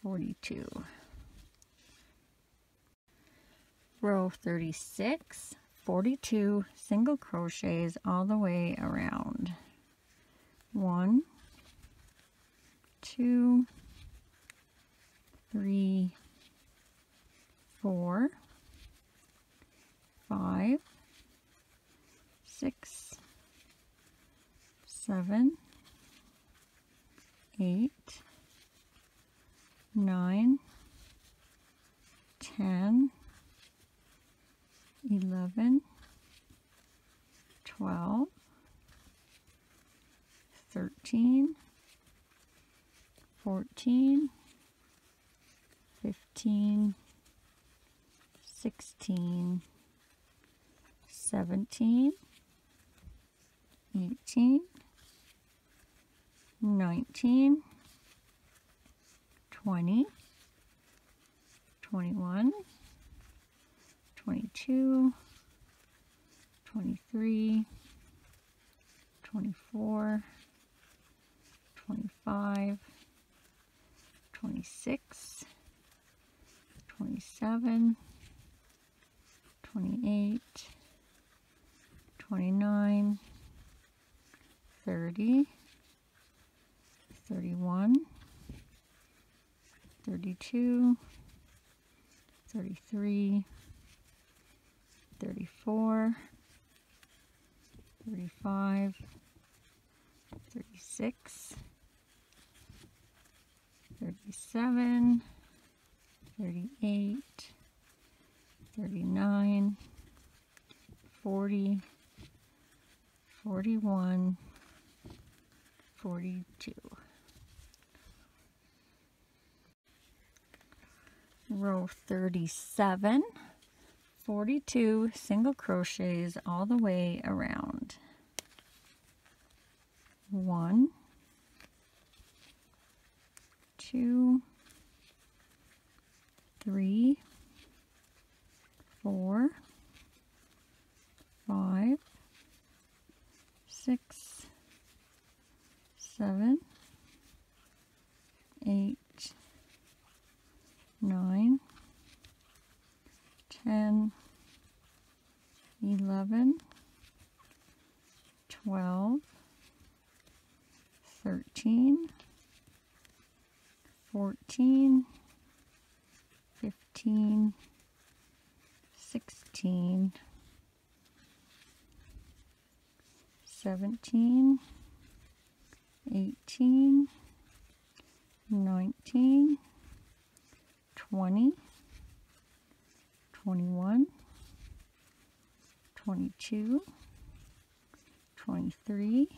42. Row 36, 42 single crochets all the way around. 1, 2, 3, 4, 5, 6, 7, 8, 9, 10, 11, 12, 13, 14, 15, 16, 17, 18, 19, 20, 21, 22, 23, 24, 25, 26, 27, 28, 29, 30, 31, 32, 33, 34, 35, 36, 37, 38, 39, 40, 41, 42. Row 37, 42 single crochets all the way around. 1, 2, 3, 4, 5, 6, 7, 8, 9, 10, 11, 12, 13, 14, 15, 16, 17, 18, 19, 20, 21, 22, 23,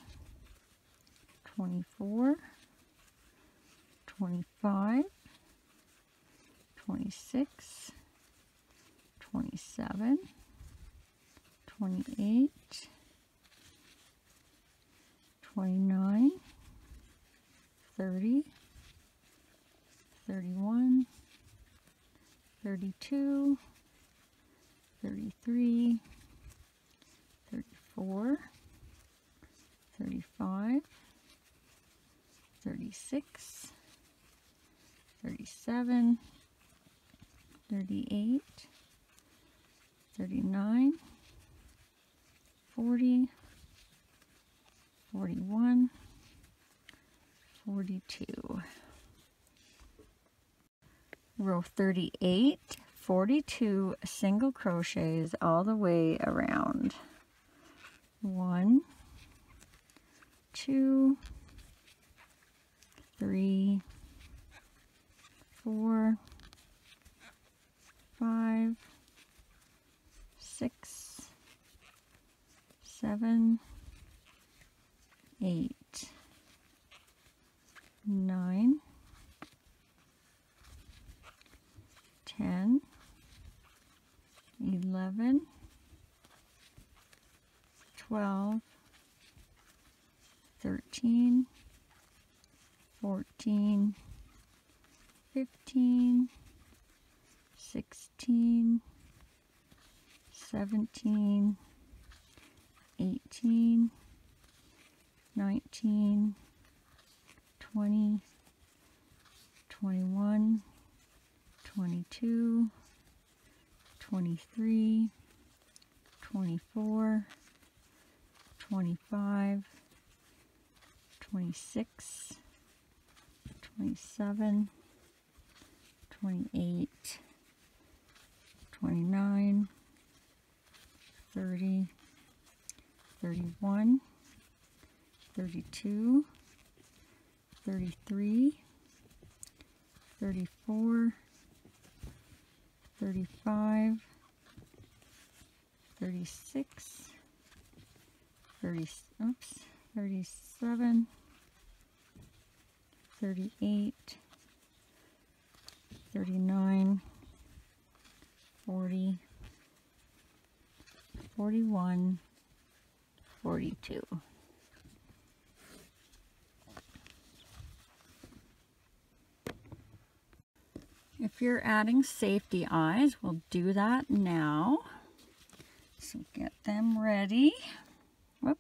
24, 25, 26, 27, 28, 29, 30, 31, 32, 33, 34, 35, 36, 37, 38, 39, 40, 41, 42. Row 38, 42 single crochets all the way around. 1, 2, 3, 4, 5, 6, 7, 8, 9, 10, 11, 12, 13, 14, 15, 16, 17, 18, 19, 20, 21, 22, 23, 24, 25, 26, 27, 28, 29, 30, 31, 32, 33, 34, 35, 36, 37, 38, 39, 40, 41, 42. If you're adding safety eyes, we'll do that now. So get them ready. Whoop.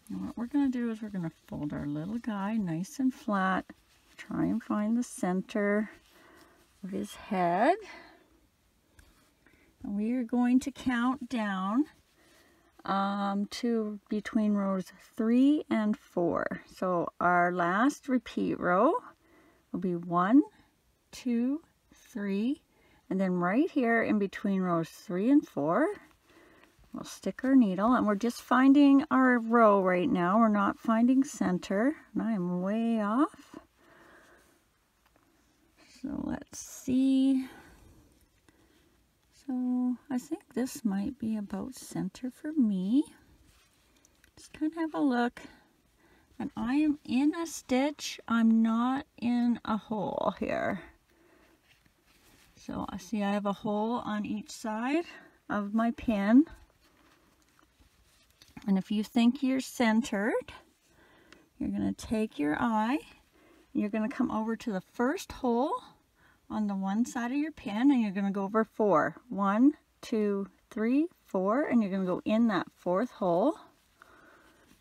And what we're going to do is we're going to fold our little guy nice and flat. Try and find the center of his head. And we are going to count down to between rows 3 and 4. So our last repeat row will be 1, 2, 3, and then right here in between rows 3 and 4, we'll stick our needle, and we're just finding our row right now. We're not finding center, and I am way off. So let's see. So I think this might be about center for me. Just kind of have a look. And I am in a stitch. I'm not in a hole here. So I see I have a hole on each side of my pin. And if you think you're centered, you're going to take your eye, you're going to come over to the first hole on the one side of your pin, and you're going to go over 4. 1, 2, 3, 4, and you're going to go in that 4th hole.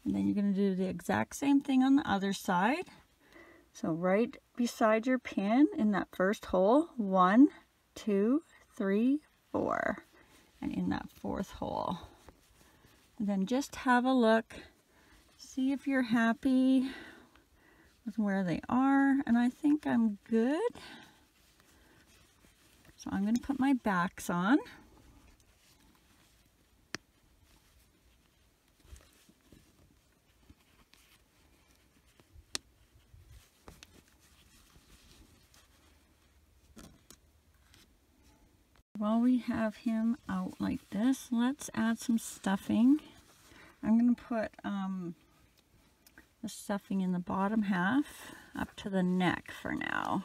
And then you're going to do the exact same thing on the other side. So right beside your pin in that first hole, 1, 2, 3, 4, and in that 4th hole. And then just have a look, see if you're happy with where they are, and I think I'm good. So I'm going to put my backs on. while we have him out like this, let's add some stuffing. I'm going to put the stuffing in the bottom half up to the neck for now.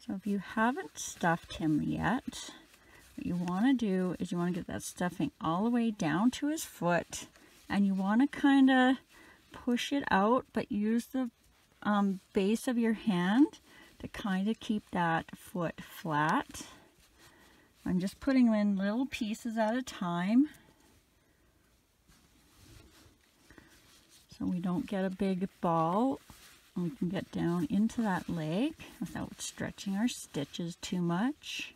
So if you haven't stuffed him yet, what you want to do is you want to get that stuffing all the way down to his foot, and you want to kind of push it out, but use the base of your hand to kind of keep that foot flat. I'm just putting them in little pieces at a time so we don't get a big ball, and we can get down into that leg without stretching our stitches too much.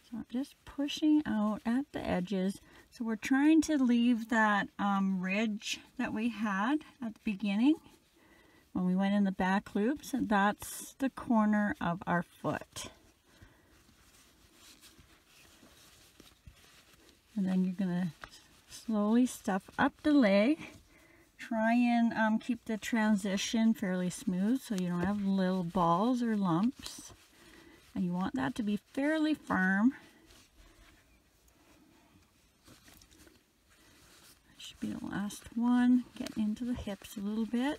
So I'm just pushing out at the edges. So we're trying to leave that ridge that we had at the beginning when we went in the back loops, and that's the corner of our foot. And then you're going to slowly stuff up the leg. Try and keep the transition fairly smooth so you don't have little balls or lumps. And you want that to be fairly firm. That should be the last one. Getting into the hips a little bit.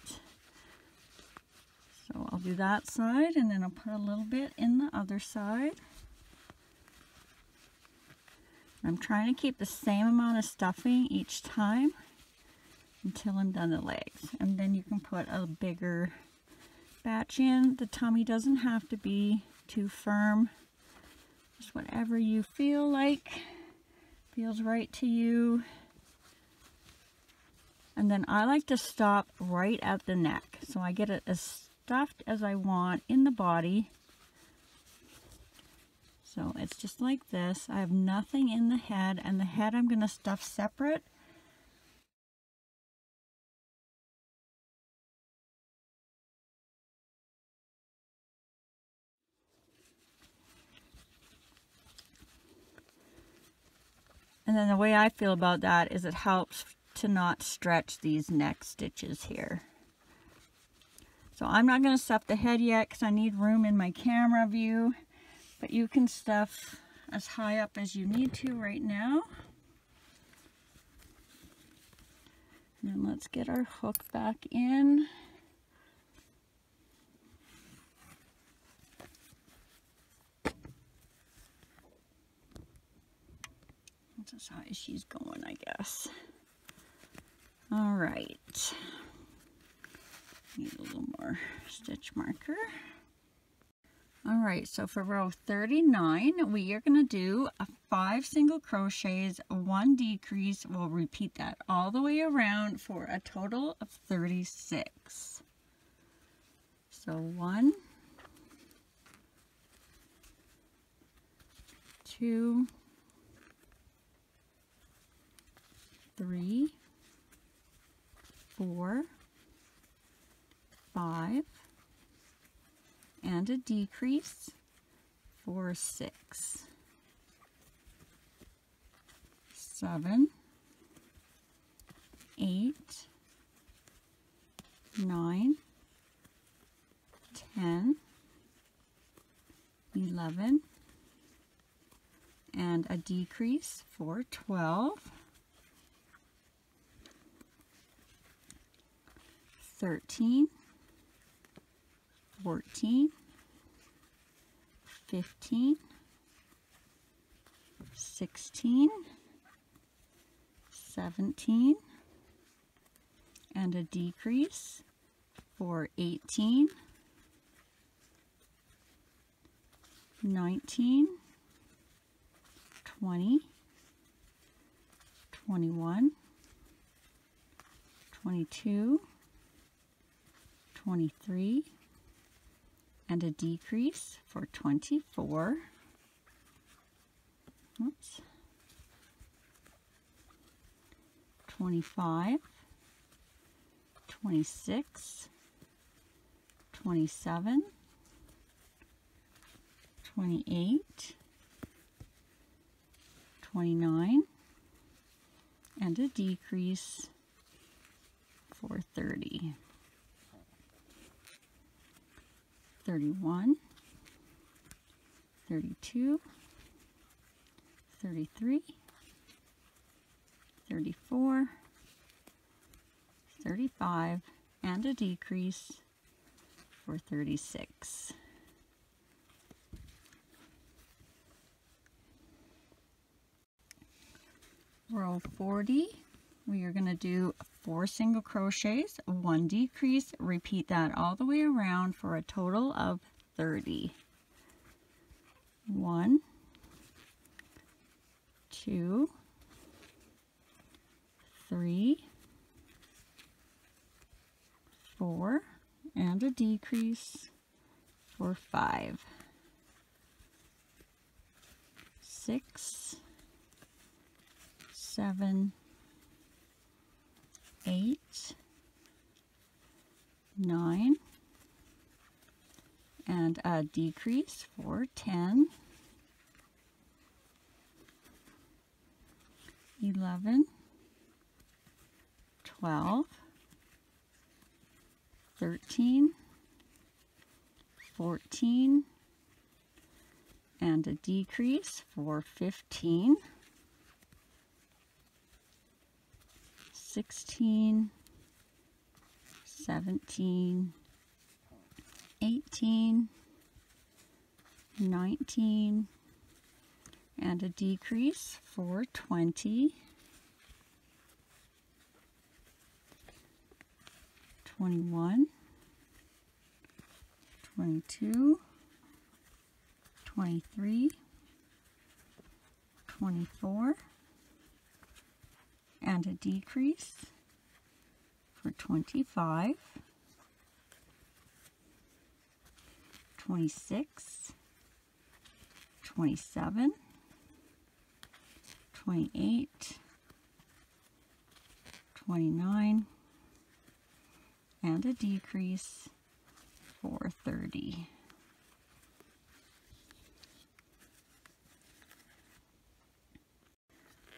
So I'll do that side, and then I'll put a little bit in the other side. I'm trying to keep the same amount of stuffing each time until I'm done the legs. And then you can put a bigger batch in. The tummy doesn't have to be too firm. Just whatever you feel like feels right to you. And then I like to stop right at the neck, so I get it as stuffed as I want in the body. So it's just like this. I have nothing in the head, and the head I'm going to stuff separate. And then the way I feel about that is it helps to not stretch these neck stitches here. So I'm not going to stuff the head yet because I need room in my camera view, but you can stuff as high up as you need to right now. And then let's get our hook back in. That's as high as she's going, I guess. All right. Need a little more stitch marker. All right, so for row 39, we are going to do 5 single crochets, 1 decrease. We'll repeat that all the way around for a total of 36. So 1, 2, 3, 4, 5, and a decrease for 6, 7, 8, 9, 10, 11, and a decrease for 12, 13, 14, 15, 16, 17, and a decrease for 18, 19, 20, 21, 22, 23, and a decrease for 24. Oops. 25, 26, 27, 28, 29, and a decrease for 30. 31, 32, 33, 34, 35, and a decrease for 36. Row 40, we are going to do 4 single crochets, 1 decrease, repeat that all the way around for a total of 30. 1, 2, 3, 4, and a decrease for 5, 6, 7, 8, 9, and a decrease for 10, 11, 12, 13, 14, and a decrease for 15, 16, 17, 18, 19, and a decrease for 20, 21, 22, 23, 24, and a decrease for 25, 26, 27, 28, 29, and a decrease for 30.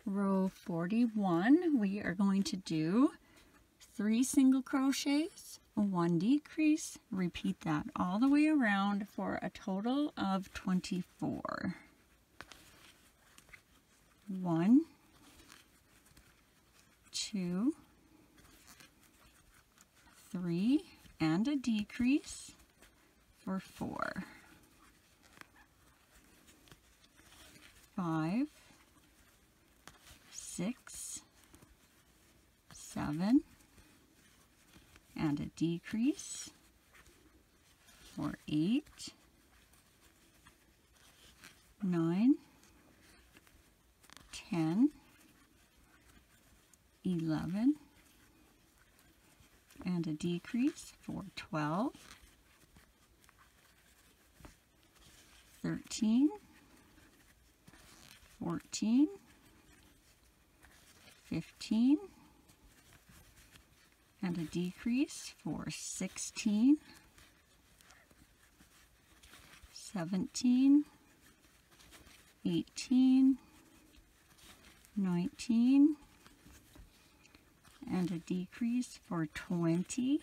Row 41, we are going to do 3 single crochets, 1 decrease, repeat that all the way around for a total of 24. 1, 2, 3, and a decrease for 4, 5, 6, 7, and a decrease for 8, 9, 10, 11, and a decrease for 12, 13, 14, 15, and a decrease for 16, 17, 18, 19, and a decrease for 20,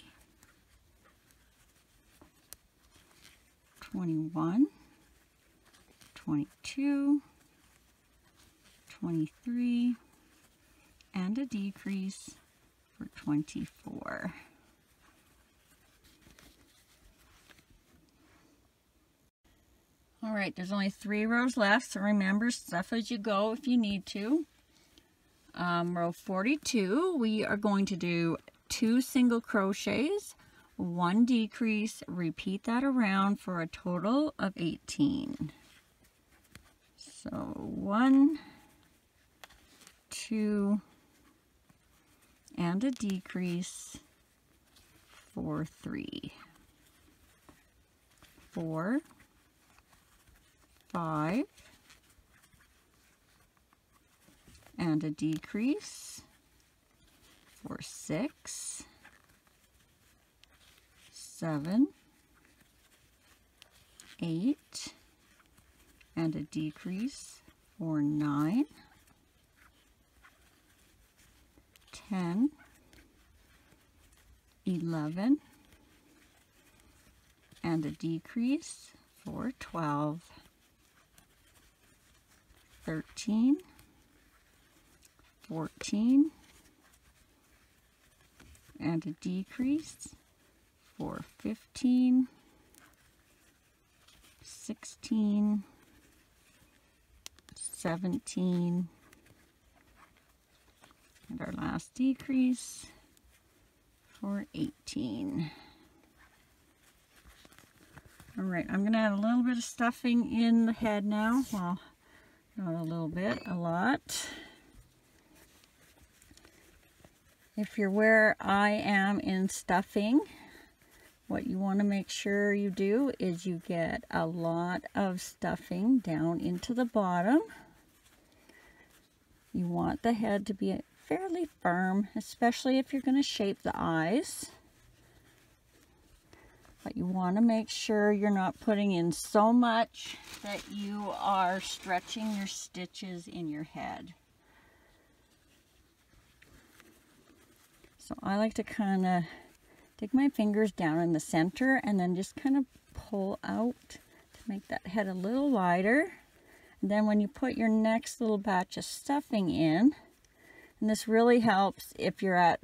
21, 22, 23, and a decrease for 24. All right, there's only 3 rows left, so remember, stuff as you go if you need to. Row 42, we are going to do 2 single crochets, 1 decrease, repeat that around for a total of 18. So 1, 2, and a decrease for 3, 4, 5, and a decrease for 6, 7, 8, and a decrease for 9, 10, 11, and a decrease for 12, 13, 14, and a decrease for 15, 16, 17, and our last decrease for 18. All right, I'm gonna add a little bit of stuffing in the head now. Well, not a little bit, a lot. If you're where I am in stuffing, what you want to make sure you do is you get a lot of stuffing down into the bottom. You want the head to be fairly firm, especially if you're going to shape the eyes. But you want to make sure you're not putting in so much that you are stretching your stitches in your head. So I like to kind of dig my fingers down in the center and then just kind of pull out to make that head a little lighter. And then when you put your next little batch of stuffing in, and this really helps if you're at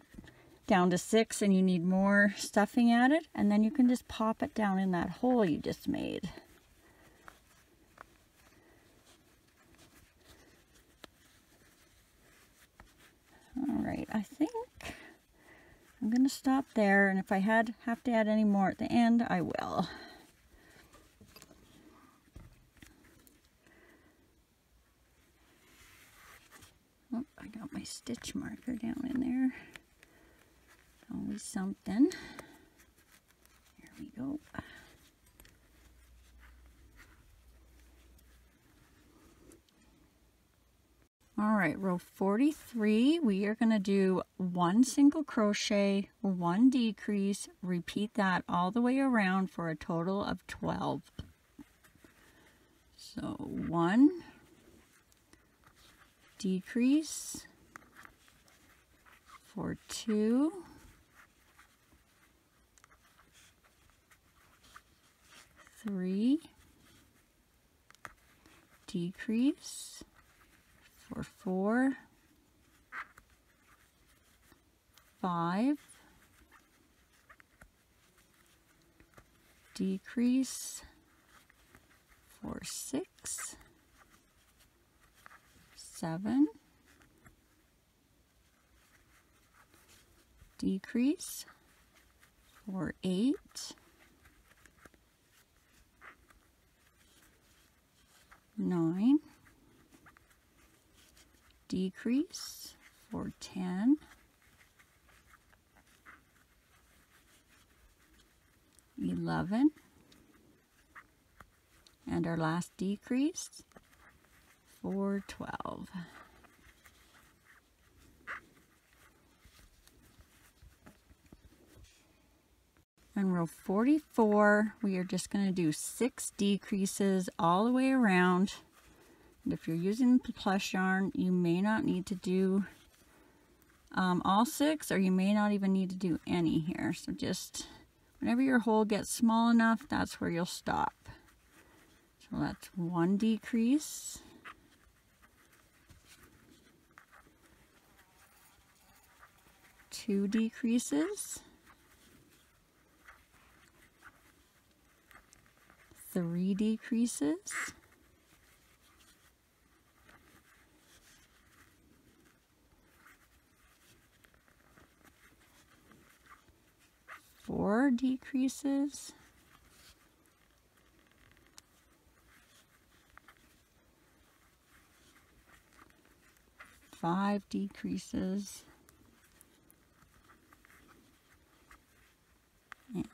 down to 6 and you need more stuffing added, and then you can just pop it down in that hole you just made. All right, I think I'm going to stop there, and if I have to add any more at the end, I will. Oh, I got my stitch marker down in there. Always something. Here we go. All right, row 43, we are going to do 1 single crochet, 1 decrease, repeat that all the way around for a total of 12. So 1 decrease for 2, 3 decrease for 4, 5 decrease for 6, 7 decrease for 8, 9 decrease for 10, 11, and our last decrease for 12. On row 44, we are just going to do 6 decreases all the way around. And if you're using plush yarn, you may not need to do all 6, or you may not even need to do any here. So just whenever your hole gets small enough, that's where you'll stop. So that's 1 decrease, 2 decreases, 3 decreases, 4 decreases, 5 decreases,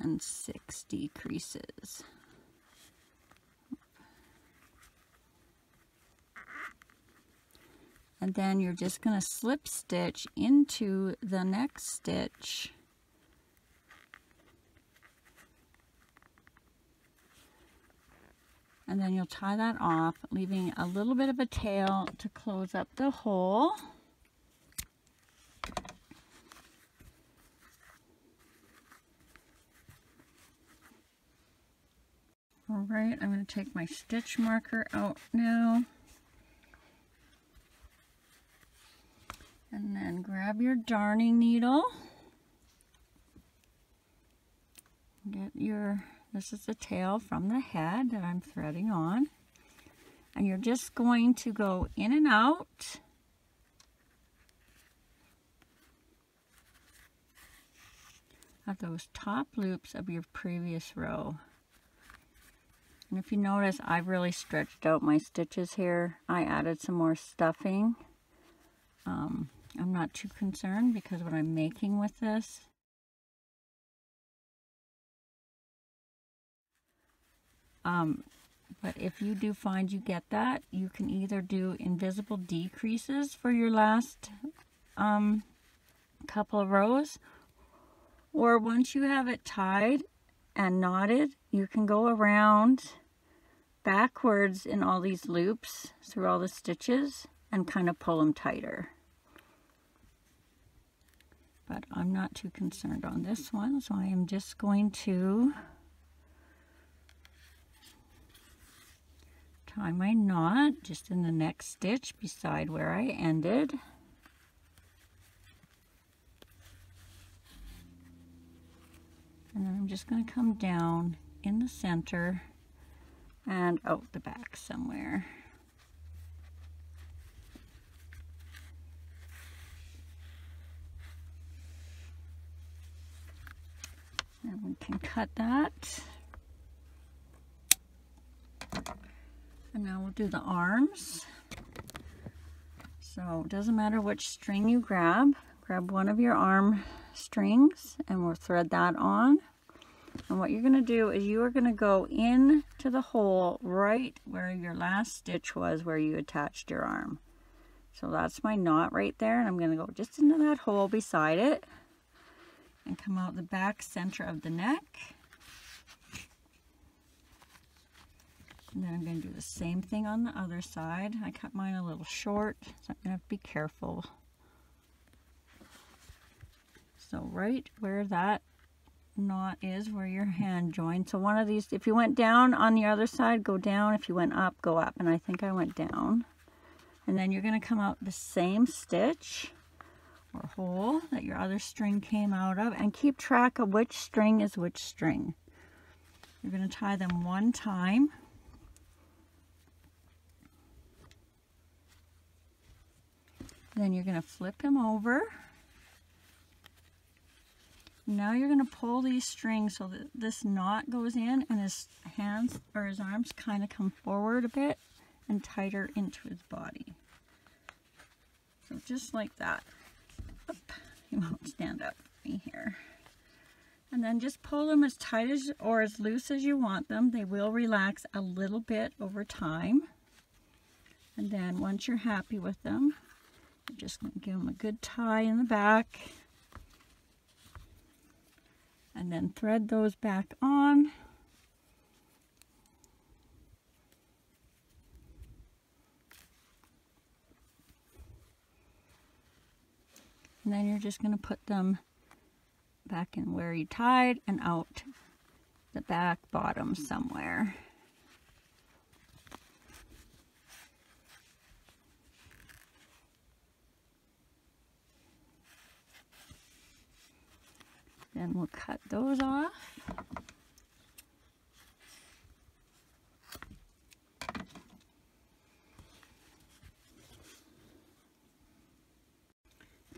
and 6 decreases. And then you're just going to slip stitch into the next stitch. And then you'll tie that off, leaving a little bit of a tail to close up the hole. All right, I'm going to take my stitch marker out now. then grab your darning needle. Get your, this is the tail from the head that I'm threading on. And you're just going to go in and out. Of those top loops of your previous row. And if you notice, I've really stretched out my stitches here. I added some more stuffing. I'm not too concerned because what I'm making with this. But if you do find you get that, you can either do invisible decreases for your last couple of rows, or once you have it tied and knotted, you can go around backwards in all these loops through all the stitches and kind of pull them tighter. But I'm not too concerned on this one, so I am just going to tie my knot just in the next stitch beside where I ended. And then I'm just going to come down in the center and out the back somewhere. And we can cut that. And now we'll do the arms. So it doesn't matter which string you grab. Grab one of your arm strings and we'll thread that on. And what you're going to do is you are going to go in to the hole right where your last stitch was, where you attached your arm. So that's my knot right there, and I'm going to go just into that hole beside it and come out the back center of the neck. And then I'm going to do the same thing on the other side. I cut mine a little short, so I'm going to have to be careful. So right where that knot is, where your hand joins. So one of these, if you went down on the other side, go down. If you went up, go up. And I think I went down. And then you're going to come out the same stitch or hole that your other string came out of, and keep track of which string is which string. You're going to tie them one time. Then you're going to flip him over. Now you're going to pull these strings so that this knot goes in and his hands or his arms kind of come forward a bit and tighter into his body. So just like that. Oop, he won't stand up for me here. And then just pull them as tight as or as loose as you want them. They will relax a little bit over time. And then once you're happy with them, you're just going to give them a good tie in the back. And then thread those back on. And then you're just going to put them back in where you tied and out the back bottom somewhere. Then we'll cut those off.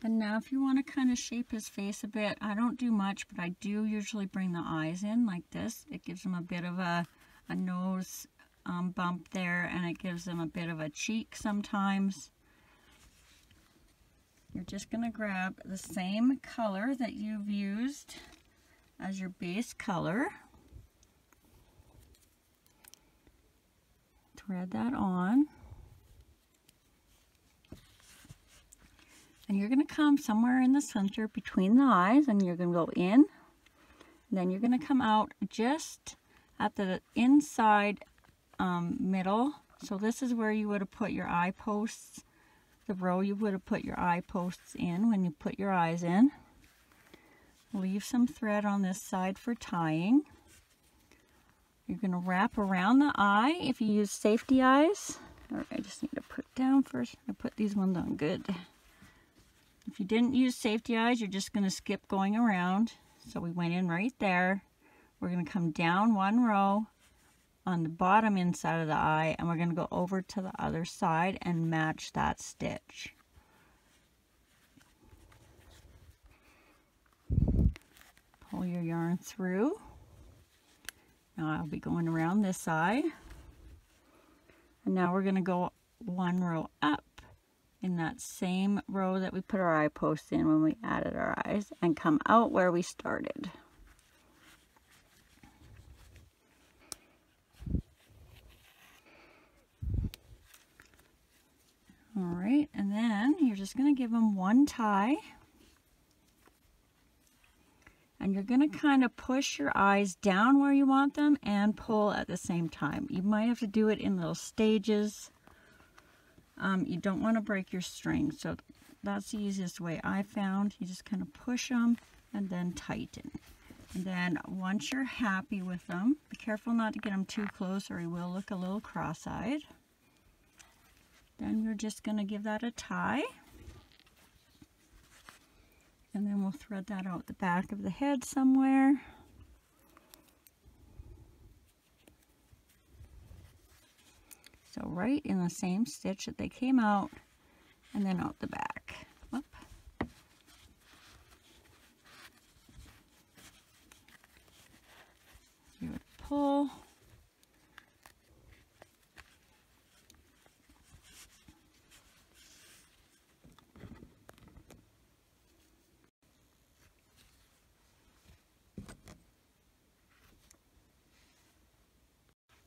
And now if you want to kind of shape his face a bit, I don't do much, but I do usually bring the eyes in like this. It gives him a bit of a nose bump there, and it gives him a bit of a cheek sometimes. You're just going to grab the same color that you've used as your base color. Thread that on. And you're going to come somewhere in the center between the eyes, and you're going to go in. And then you're going to come out just at the inside middle. So this is where you would have put your eye posts. The row you would have put your eye posts in when you put your eyes in. Leave some thread on this side for tying. You're going to wrap around the eye if you use safety eyes. All right, I just need to put down first. I put these ones on good. If you didn't use safety eyes, you're just going to skip going around. So we went in right there. We're going to come down one row on the bottom inside of the eye, and we're going to go over to the other side and match that stitch. Pull your yarn through. Now I'll be going around this side. And now we're going to go one row up in that same row that we put our eye posts in when we added our eyes, and come out where we started. All right, and then you're just going to give them one tie, and you're going to kind of push your eyes down where you want them and pull at the same time. You might have to do it in little stages. You don't want to break your string, so that's the easiest way I found. You just kind of push them and then tighten. And then once you're happy with them, be careful not to get them too close or you will look a little cross-eyed. Then you're just going to give that a tie. And then we'll thread that out the back of the head somewhere. So right in the same stitch that they came out, and then out the back. Whoop. Give it a pull.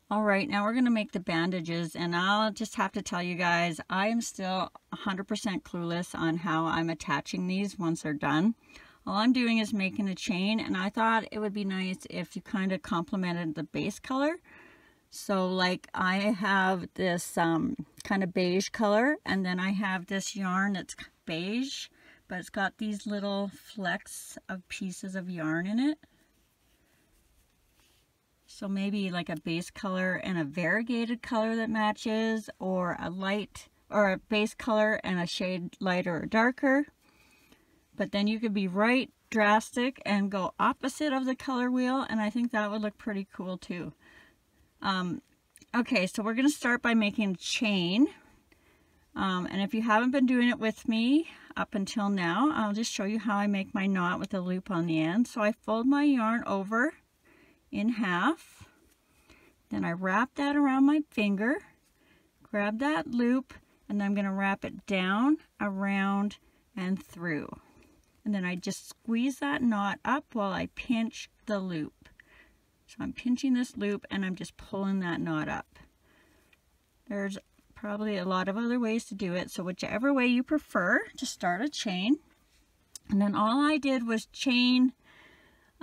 All right, now we're going to make the bandages, and I'll just have to tell you guys, I am still 100% clueless on how I'm attaching these once they're done. All I'm doing is making a chain, and I thought it would be nice if you kind of complemented the base color. So like I have this kind of beige color, and then I have this yarn that's beige, but it's got these little flecks of pieces of yarn in it. So maybe like a base color and a variegated color that matches, or a light or a base color and a shade lighter or darker. But then you could be right drastic and go opposite of the color wheel, and I think that would look pretty cool too. Okay, so we're going to start by making a chain. And if you haven't been doing it with me up until now, I'll just show you how I make my knot with a loop on the end. So I fold my yarn over in half, then I wrap that around my finger, grab that loop, and I'm going to wrap it down, around, and through. And then I just squeeze that knot up while I pinch the loop. So I'm pinching this loop and I'm just pulling that knot up. There's probably a lot of other ways to do it, so whichever way you prefer, just start a chain. And then all I did was chain.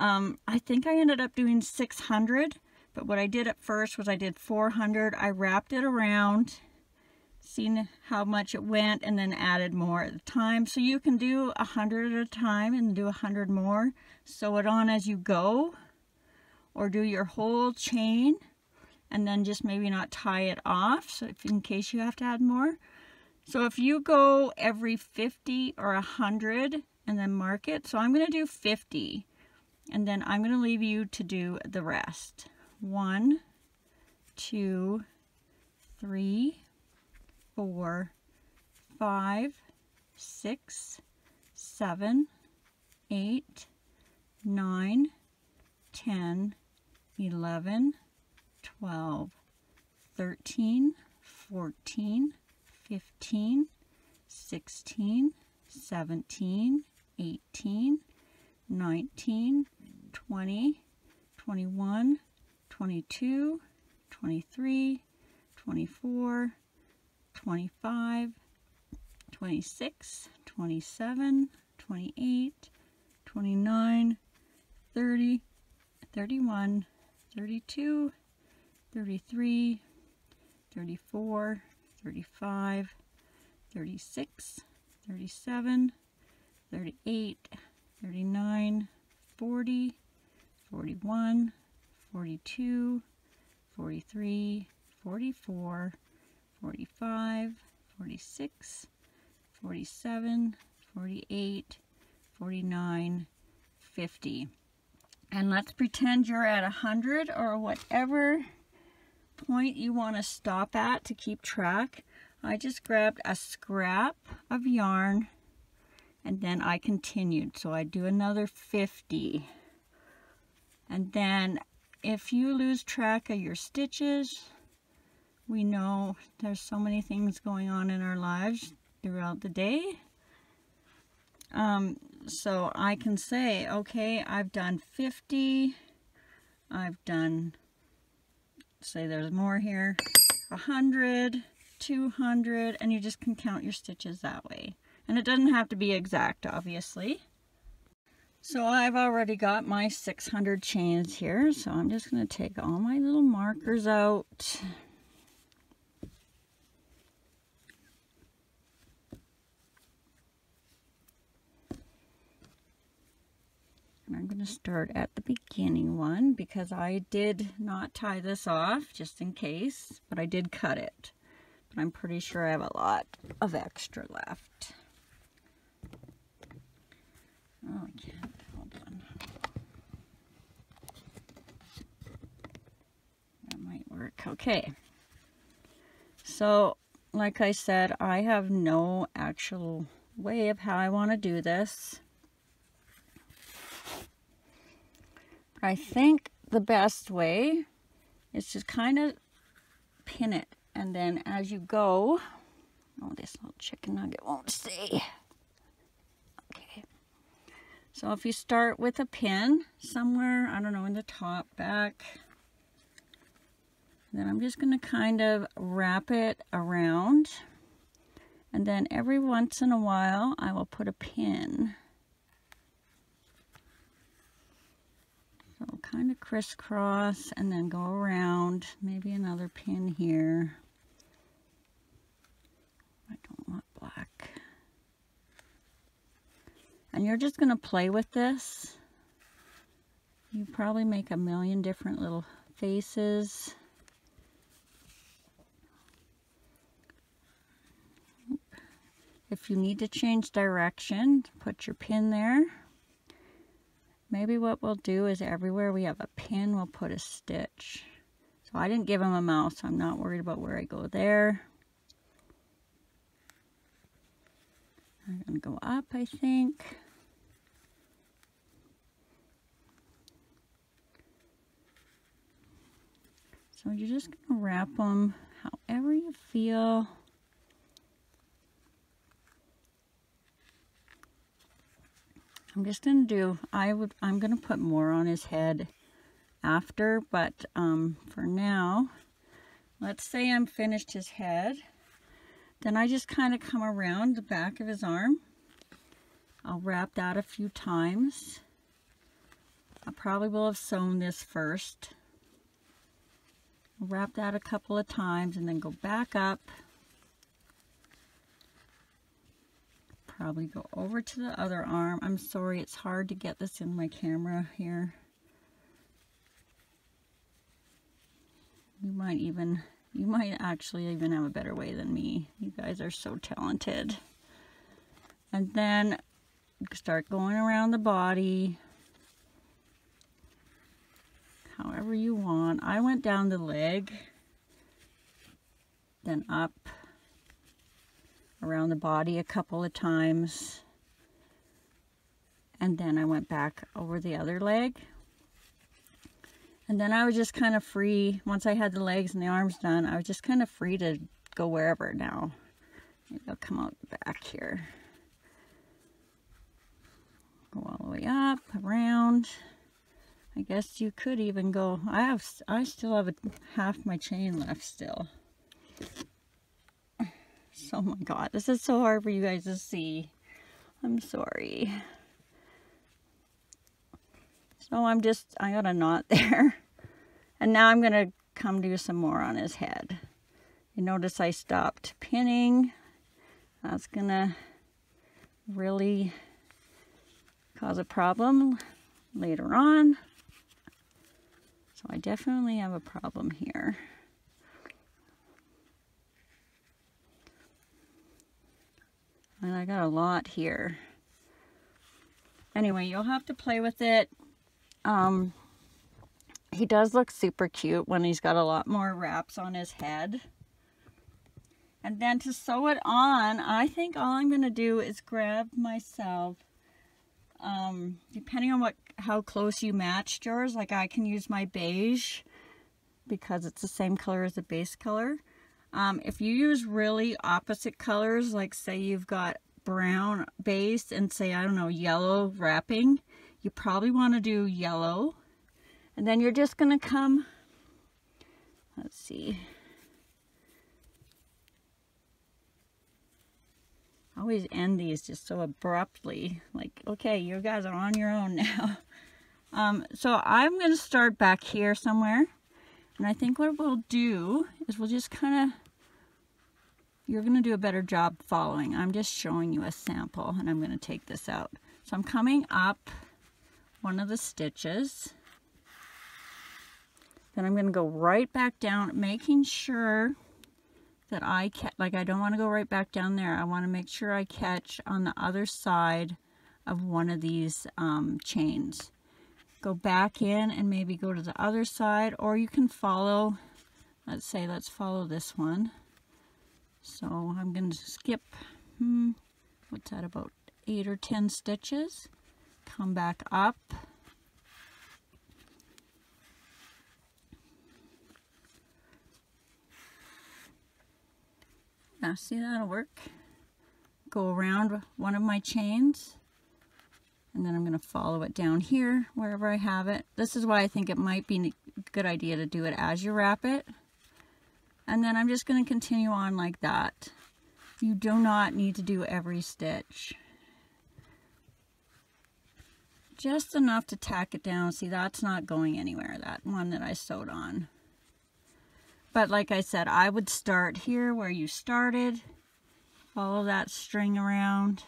I think I ended up doing 600, but what I did at first was I did 400. I wrapped it around, seen how much it went, and then added more at the time. So you can do 100 at a time and do 100 more. Sew it on as you go, or do your whole chain and then just maybe not tie it off, so if in case you have to add more. So if you go every 50 or 100 and then mark it, so I'm going to do 50. And then I'm going to leave you to do the rest. 1, 2, 3, 4, 5, 6, 7, 8, 9, 10, 11, 12, 13, 14, 15, 16, 17, 18, 19, 20, 21, 22, 23, 24, 25, 26, 27, 28, 29, 30, 31, 32, 33, 34, 35, 36, 37, 38, 39, 40, 41, 42, 43, 44, 45, 46, 47, 48, 49, 50. And let's pretend you're at 100 or whatever point you want to stop at to keep track. I just grabbed a scrap of yarn and then I continued. So I do another 50. And then if you lose track of your stitches, we know there's so many things going on in our lives throughout the day. So I can say, okay, I've done 50, I've done, say there's more here, 100, 200, and you just can count your stitches that way. And it doesn't have to be exact, obviously. So I've already got my 600 chains here, so I'm just going to take all my little markers out. And I'm going to start at the beginning one because I did not tie this off just in case, but I did cut it. But I'm pretty sure I have a lot of extra left. Oh, I can't. Hold on. That might work. Okay. So, like I said, I have no actual way of how I want to do this. I think the best way is to kind of pin it, and then as you go, oh, this little chicken nugget won't stay. Okay, so if you start with a pin somewhere, I don't know, in the top, back, then I'm just going to kind of wrap it around, and then every once in a while I will put a pin. So kind of crisscross and then go around, maybe another pin here. I don't want black. And you're just going to play with this. You probably make a million different little faces. If you need to change direction, put your pin there. Maybe what we'll do is everywhere we have a pin, we'll put a stitch. So I didn't give him a mouth, so I'm not worried about where I go there. I'm going to go up, I think. So you're just going to wrap them however you feel. I'm just going to do, I'm going to put more on his head after, but for now, let's say I'm finished his head. Then I just kind of come around the back of his arm. I'll wrap that a few times. I probably will have sewn this first. I'll wrap that a couple of times and then go back up. Probably go over to the other arm. I'm sorry, it's hard to get this in my camera here. You might actually even have a better way than me. You guys are so talented. And then start going around the body however you want. I went down the leg, then up around the body a couple of times, and then I went back over the other leg, and then I was just kind of free. Once I had the legs and the arms done, I was just kind of free to go wherever. Now maybe I'll come out the back here, go all the way up, around. I guess you could even go, I still have half my chain left still. Oh my god, this is so hard for you guys to see. I'm sorry. So I got a knot there. And now I'm going to come do some more on his head. You notice I stopped pinning. That's going to really cause a problem later on. So I definitely have a problem here. And I got a lot here. Anyway, you'll have to play with it. He does look super cute when he's got a lot more wraps on his head. And then to sew it on, I think all I'm going to do is grab myself, depending on how close you matched yours, like I can use my beige because it's the same color as the base color. If you use really opposite colors, like say you've got brown base and say, I don't know, yellow wrapping, you probably want to do yellow. And then you're just going to come, let's see. I always end these just so abruptly. Like, okay, you guys are on your own now. So I'm going to start back here somewhere. And I think what we'll do is we'll just kind of, you're going to do a better job following. I'm just showing you a sample and I'm going to take this out. So I'm coming up one of the stitches. Then I'm going to go right back down, making sure that I don't want to go right back down there. I want to make sure I catch on the other side of one of these chains. Go back in and maybe go to the other side, or you can follow, let's follow this one. So I'm going to skip, what's that, about 8 or 10 stitches. Come back up. Now see, that'll work. Go around one of my chains. And then I'm going to follow it down here, wherever I have it. This is why I think it might be a good idea to do it as you wrap it. And then I'm just going to continue on like that. You do not need to do every stitch. Just enough to tack it down. See, that's not going anywhere, that one that I sewed on. But like I said, I would start here where you started. Follow that string around.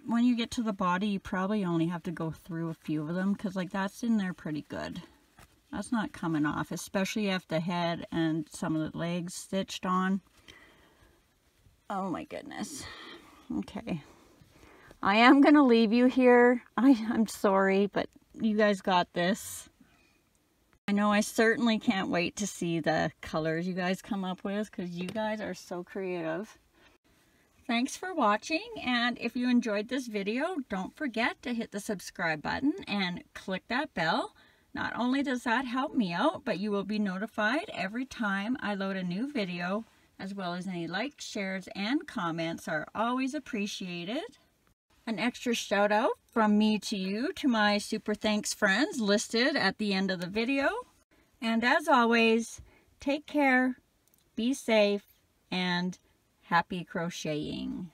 When you get to the body, you probably only have to go through a few of them because like that's in there pretty good. That's not coming off, especially if the head and some of the legs stitched on. Oh my goodness. Okay. I am going to leave you here. I'm sorry, but you guys got this. I know I certainly can't wait to see the colors you guys come up with because you guys are so creative. Thanks for watching, and if you enjoyed this video, don't forget to hit the subscribe button and click that bell. Not only does that help me out, but you will be notified every time I load a new video, as well as any likes, shares, and comments are always appreciated. An extra shout out from me to you to my super thanks friends listed at the end of the video. And as always, take care, be safe, and happy crocheting.